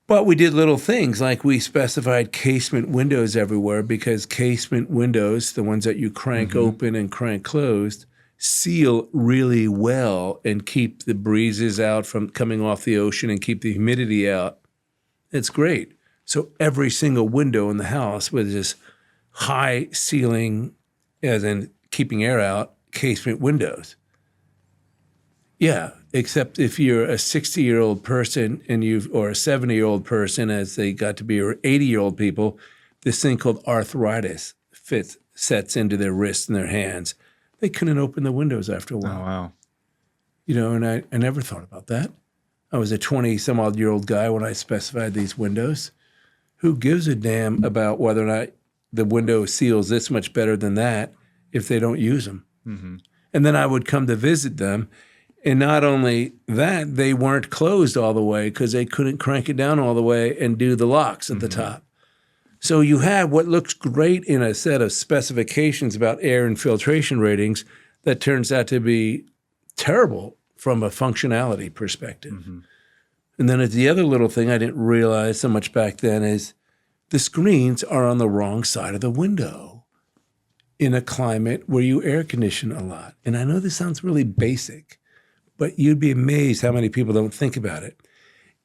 But we did little things like we specified casement windows everywhere, because casement windows, the ones that you crank open and crank closed, seal really well and keep the breezes out from coming off the ocean and keep the humidity out. It's great. So every single window in the house with this high ceiling, as in keeping air out, casement windows. Yeah, except if you're a 60-year-old person or a 70-year-old person, as they got to be, or 80-year-old people, this thing called arthritis sets into their wrists and their hands. They couldn't open the windows after a while. Oh, wow. And I never thought about that. I was a 20-some-odd-year-old guy when I specified these windows. Who gives a damn about whether or not the window seals this much better than that if they don't use them? And then I would come to visit them, and not only that, they weren't closed all the way because they couldn't crank it down all the way and do the locks at the top. So you have what looks great in a set of specifications about air infiltration ratings that turns out to be terrible from a functionality perspective. And then the other little thing I didn't realize so much back then is the screens are on the wrong side of the window in a climate where you air condition a lot. And I know this sounds really basic, but you'd be amazed how many people don't think about it.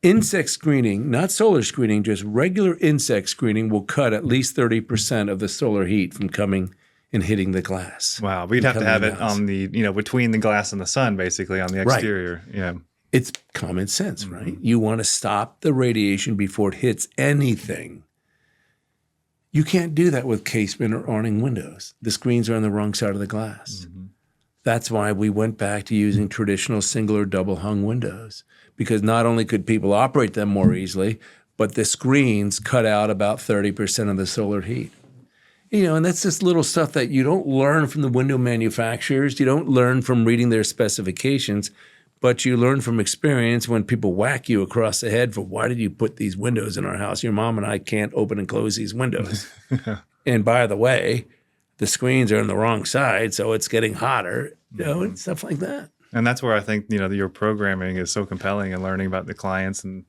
Insect screening, not solar screening, just regular insect screening will cut at least 30% of the solar heat from coming and hitting the glass. Wow. We'd have to have it on the, between the glass and the sun, basically, on the exterior. Right. Yeah. It's common sense, right? You want to stop the radiation before it hits anything. You can't do that with casement or awning windows. The screens are on the wrong side of the glass. That's why we went back to using traditional single or double hung windows, because not only could people operate them more easily, but the screens cut out about 30% of the solar heat. And that's just little stuff that you don't learn from the window manufacturers. You don't learn from reading their specifications, but you learn from experience when people whack you across the head for, why did you put these windows in our house? Your mom and I can't open and close these windows. And by the way, the screens are on the wrong side, so it's getting hotter, and stuff like that. And that's where I think, your programming is so compelling and learning about the clients and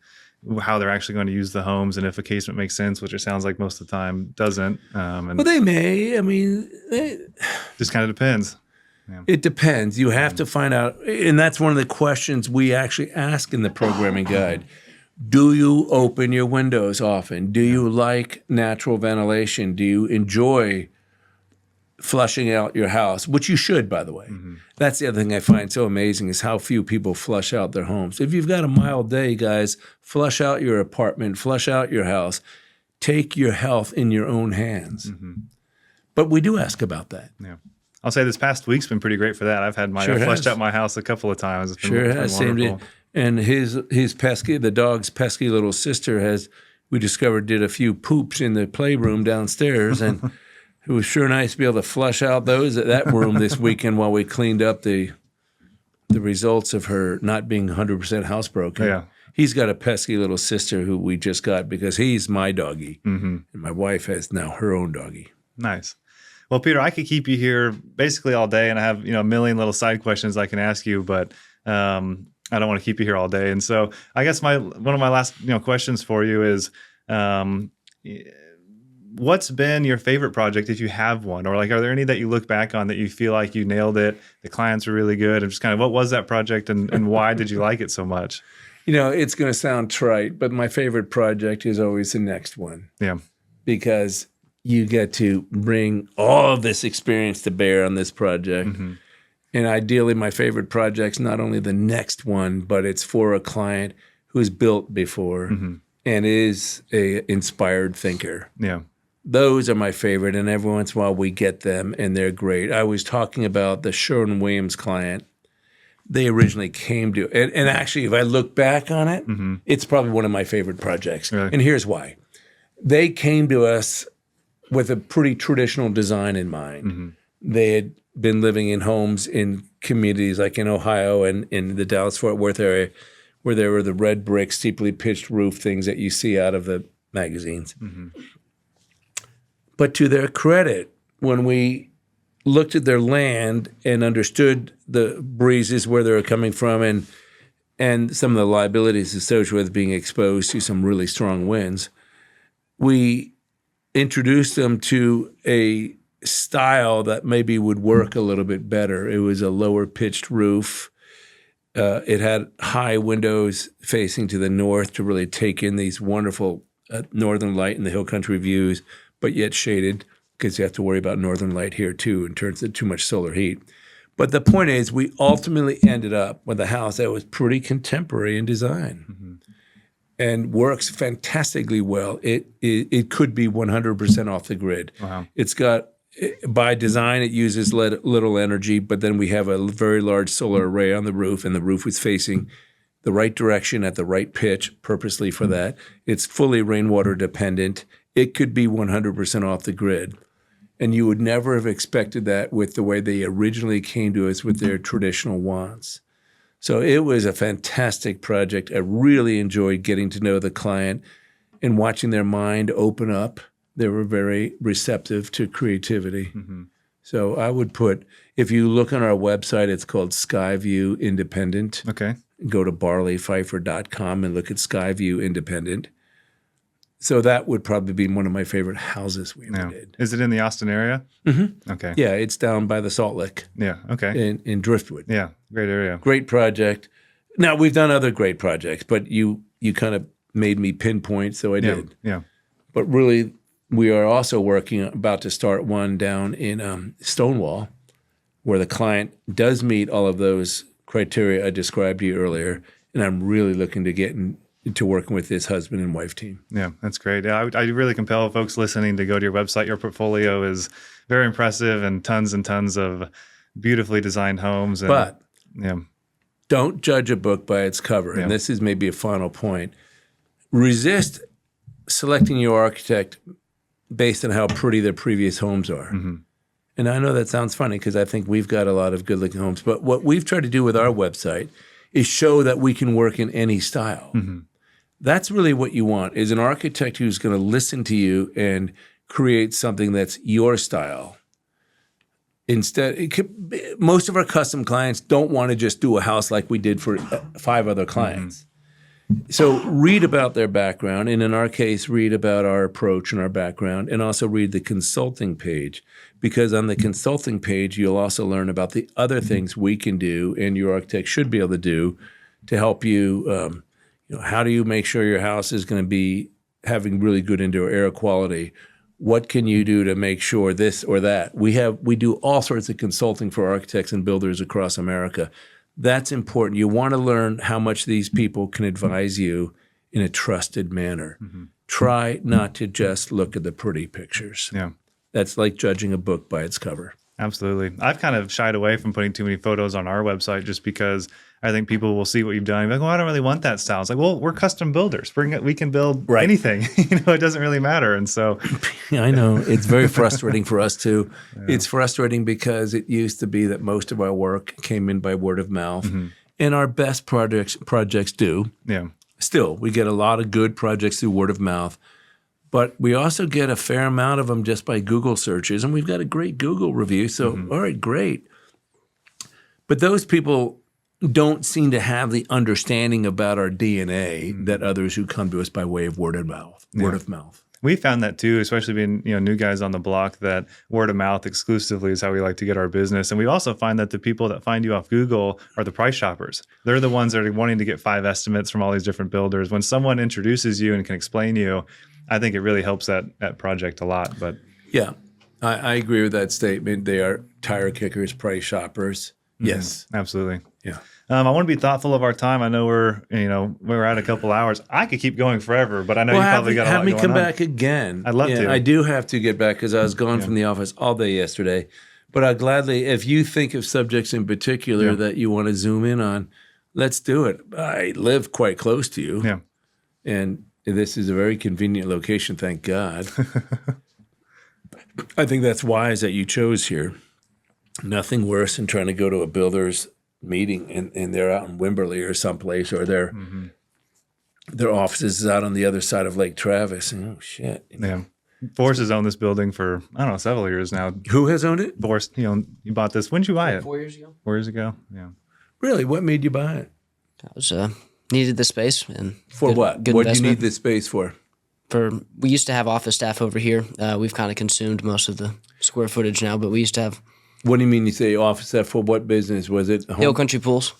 how they're actually going to use the homes and if a casement makes sense, which it sounds like most of the time doesn't. And Well, they may. I mean, just kind of depends. Yeah. It depends. You have to find out. And that's one of the questions we actually ask in the programming guide. Do you open your windows often? Do you like natural ventilation? Do you enjoy flushing out your house, which you should, by the way. That's the other thing I find so amazing is how few people flush out their homes. If you've got a mild day, guys, flush out your apartment, flush out your house. Take your health in your own hands. But we do ask about that. Yeah. I'll say this past week's been pretty great for that. I've had I flushed out my house a couple of times. It's been wonderful. And his pesky, the dog's pesky little sister we discovered, did a few poops in the playroom downstairs, and it was sure nice to be able to flush out that room this weekend while we cleaned up the results of her not being 100% housebroken. Yeah. He's got a pesky little sister who we just got because he's my doggy, and my wife has now her own doggy. Nice. Well, Peter, I could keep you here basically all day, and I have a million little side questions I can ask you, but I don't want to keep you here all day. And so I guess one of my last questions for you is, what's been your favorite project if you have one? Or are there any that you look back on that you feel like you nailed it, the clients were really good, and just kind of what was that project and why did you like it so much? It's going to sound trite, but my favorite project is always the next one. Yeah. Because you get to bring all of this experience to bear on this project. And ideally, my favorite project's not only the next one, but it's for a client who's built before and is a inspired thinker. Yeah. Those are my favorite, and every once in a while we get them, and they're great. I was talking about the Sherwin-Williams client. They originally came to, and actually, if I look back on it, it's probably one of my favorite projects. Really? And here's why. They came to us with a pretty traditional design in mind. They had been living in homes in communities like in Ohio and in the Dallas-Fort Worth area where there were the red brick, steeply pitched roof things that you see out of the magazines. But to their credit, when we looked at their land and understood the breezes, where they were coming from, and some of the liabilities associated with being exposed to some really strong winds, we introduced them to a style that maybe would work a little bit better. It was a lower pitched roof. It had high windows facing to the north to really take in these wonderful northern light and the hill country views, but yet shaded because you have to worry about northern light here too in terms of too much solar heat. But the point is, we ultimately ended up with a house that was pretty contemporary in design. And works fantastically well. It could be 100% off the grid. Wow. It's got, by design, it uses little energy, but then we have a very large solar array on the roof, and the roof is facing the right direction at the right pitch purposely for that. It's fully rainwater dependent. It could be 100% off the grid. And you would never have expected that with the way they originally came to us with their traditional wants. So it was a fantastic project. I really enjoyed getting to know the client and watching their mind open up. They were very receptive to creativity. So I would put, if you look on our website, it's called Skyview Independent. Okay. Go to barleypfeiffer.com and look at Skyview Independent. So that would probably be one of my favorite houses we ever did. Is it in the Austin area? Okay. Yeah, it's down by the Salt Lick. Yeah. Okay. In Driftwood. Yeah. Great area. Great project. Now, we've done other great projects, but you kind of made me pinpoint, so I did. Yeah. But really, we are also about to start one down in Stonewall, where the client does meet all of those criteria I described to you earlier, and I'm really looking to get into working with this husband and wife team. Yeah, that's great. Yeah, I really compel folks listening to go to your website. Your portfolio is very impressive and tons of beautifully designed homes. But don't judge a book by its cover. And this is maybe a final point. Resist selecting your architect based on how pretty their previous homes are. And I know that sounds funny because I think we've got a lot of good-looking homes. But what we've tried to do with our website is show that we can work in any style. That's really what you want, is an architect who's going to listen to you and create something that's your style. most of our custom clients don't want to just do a house like we did for 5 other clients. So read about their background, and in our case, read about our approach and our background, and also read the consulting page, because on the consulting page, you'll also learn about the other things we can do and your architect should be able to do to help you. How do you make sure your house is going to be having really good indoor air quality? What can you do to make sure this or that? We do all sorts of consulting for architects and builders across America. That's important. You want to learn how much these people can advise you in a trusted manner. Try not to just look at the pretty pictures. Yeah. That's like judging a book by its cover. Absolutely. I've kind of shied away from putting too many photos on our website just because I think people will see what you've done and be like, well, I don't really want that style. It's like, well, we're custom builders. We can build anything. It doesn't really matter. And so I know. It's very frustrating for us too. Yeah. It's frustrating because it used to be that most of our work came in by word of mouth. And our best projects do. Yeah. Still, we get a lot of good projects through word of mouth. But we also get a fair amount of them just by Google searches, and we've got a great Google review. So, all right, great. But those people don't seem to have the understanding about our DNA that others who come to us by way of word of mouth. We found that too, especially being new guys on the block, that word of mouth exclusively is how we like to get our business. And we also find that the people that find you off Google are the price shoppers. They're the ones that are wanting to get 5 estimates from all these different builders. When someone introduces you and can explain you, I think it really helps that project a lot. But yeah, I agree with that statement. They are tire kickers, price shoppers. Yes, absolutely. Yeah. I want to be thoughtful of our time. I know we're at a couple hours. I could keep going forever, but I know you probably got a lot going on. Have me come back again. I'd love to. I do have to get back because I was gone from the office all day yesterday. But I'd gladly, if you think of subjects in particular that you want to zoom in on, let's do it. I live quite close to you. Yeah. And this is a very convenient location, thank God. I think that's wise that you chose here. Nothing worse than trying to go to a builder's meeting and they're out in Wimberley or someplace, or their office is out on the other side of Lake Travis. And, oh, shit. Yeah. Forrest has owned this building for, I don't know, several years now. Who has owned it? Forrest, you bought this. When did you buy it? 4 years ago. 4 years ago? Yeah. Really? What made you buy it? I was needed the space. And for what? What do you need the space for? We used to have office staff over here. We've kind of consumed most of the square footage now, but we used to have. What do you mean you say office staff for what business? Was it Hill Country Pools?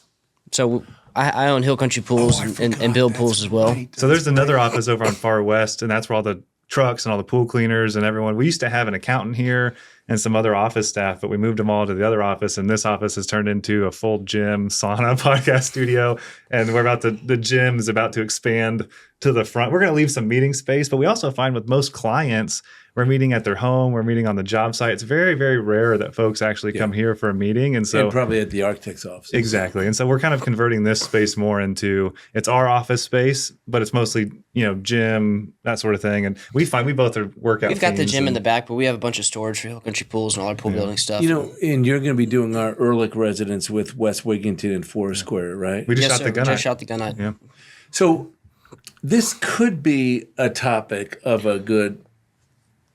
So I own Hill Country Pools and build pools as well. Right. So there's another office over on Far West, and that's where all the trucks and all the pool cleaners and everyone. We used to have an accountant here and some other office staff, but we moved them all to the other office, and this office has turned into a full gym, sauna, podcast studio, and the gym is about to expand to the front. We're going to leave some meeting space, but we also find with most clients, we're meeting at their home, we're meeting on the job site. It's very, very rare that folks actually come here for a meeting. And probably at the architect's office. Exactly. And so we're kind of converting this space more into, it's our office space, but it's mostly, gym, that sort of thing. And we find we both are workout. We've got the gym in the back, but we have a bunch of storage for Hill Country Pools and all our pool building stuff. And you're going to be doing our Ehrlich residence with West Wigington and Forest Square, right? We just shot the gunite. Just shot the gunite. Yeah. So this could be a topic of a good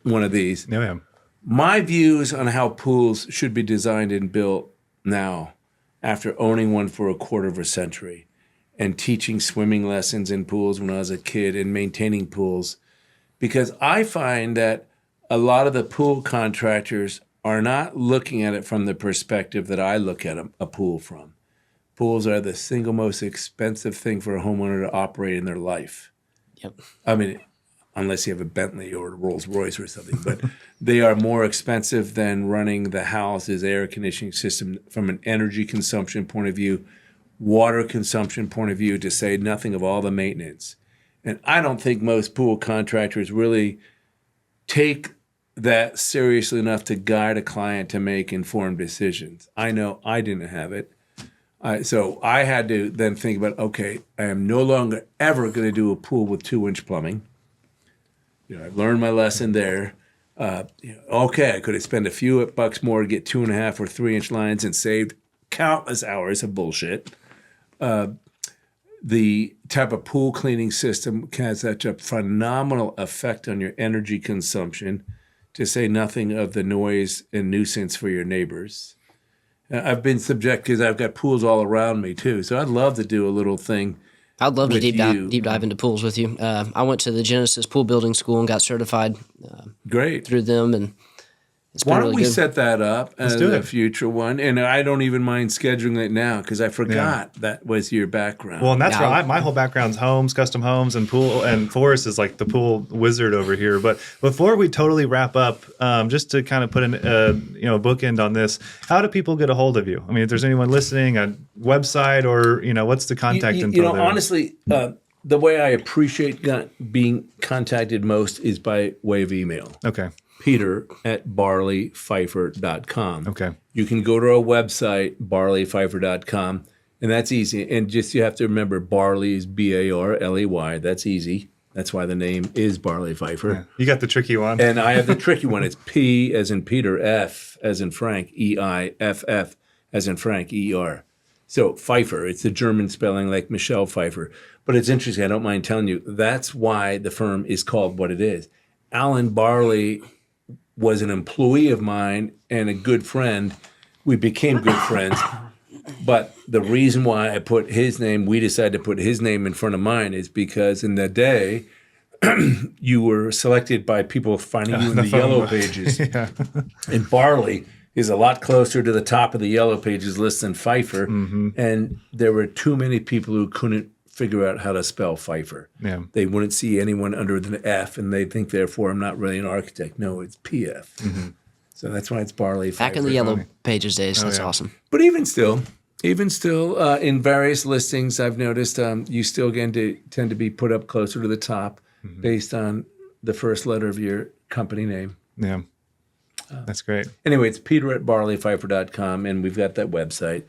one of these. Yeah. My views on how pools should be designed and built now, after owning one for a quarter of a century and teaching swimming lessons in pools when I was a kid and maintaining pools, because I find that a lot of the pool contractors are not looking at it from the perspective that I look at a pool from. Pools are the single most expensive thing for a homeowner to operate in their life. Yep. I mean, unless you have a Bentley or a Rolls Royce or something, but they are more expensive than running the house's air conditioning system from an energy consumption point of view, water consumption point of view, to say nothing of all the maintenance. And I don't think most pool contractors really take that seriously enough to guide a client to make informed decisions. I know I didn't have it. So I had to then think about, okay, I am no longer ever going to do a pool with 2-inch plumbing. I've learned my lesson there. Okay, I could have spent a few bucks more to get 2.5 or 3-inch lines and saved countless hours of bullshit. The type of pool cleaning system has such a phenomenal effect on your energy consumption. to say nothing of the noise and nuisance for your neighbors. I've been subject because I've got pools all around me too. So I'd love to do a little thing. I'd love to with you. deep dive into pools with you. I went to the Genesis Pool Building School and got certified Great. through them, and it's been Why don't really we good. set that up as do a it. future one? And I don't even mind scheduling it now because I forgot that was your background. Well, and that's Yeah. where my whole background's homes, custom homes, and pool. And Forrest is like the pool wizard over here. But before we totally wrap up, just to kind of put a bookend on this, how do people get a hold of you? I mean, if there's anyone listening, a website, or what's the contact info there? Honestly, the way I appreciate being contacted most is by way of email. Okay. Peter@barleypfeiffer.com. Okay. You can go to our website, barleypfeiffer.com, and that's easy. And just you have to remember, Barley is Barley. That's easy. That's why the name is Barley Pfeiffer. You got the tricky one. And I have the tricky one. It's P as in Peter, F as in Frank, EIFF as in Frank, ER. So Pfeiffer, it's the German spelling like Michelle Pfeiffer. But it's interesting, I don't mind telling you, that's why the firm is called what it is. Alan Barley was an employee of mine and a good friend. We became good friends. But the reason why I put his name, we decided to put his name in front of mine is because in the day, you were selected by people finding you in the yellow pages. Yeah. And Barley is a lot closer to the top of the yellow pages list than Pfeiffer. And there were too many people who couldn't figure out how to spell Pfeiffer. Yeah. They wouldn't see anyone under the F, and they think, therefore, I'm not really an architect. No, it's PF. So that's why it's Barley Pfeiffer. Back in the Yellow Pages days, that's yeah. awesome. But even still, in various listings, I've noticed you still tend to be put up closer to the top based on the first letter of your company name. Yeah. That's great. Anyway, it's peter@barleypfeiffer.com, and we've got that website.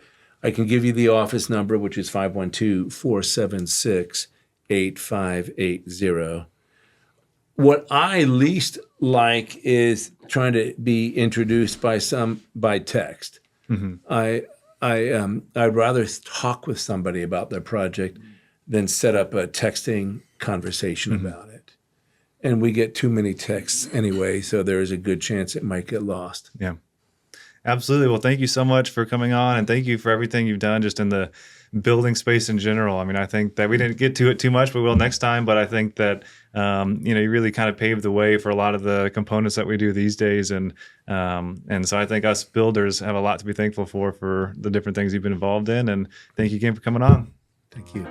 I can give you the office number, which is 512-476-8580. What I least like is trying to be introduced by text. I'd rather talk with somebody about their project than set up a texting conversation about it. And we get too many texts anyway, so there is a good chance it might get lost. Yeah. Absolutely. Well, thank you so much for coming on, and thank you for everything you've done just in the building space in general. I mean, I think that we didn't get to it too much, but we will next time. But I think that, you really kind of paved the way for a lot of the components that we do these days. And so I think us builders have a lot to be thankful for the different things you've been involved in. And thank you again for coming on. Thank you.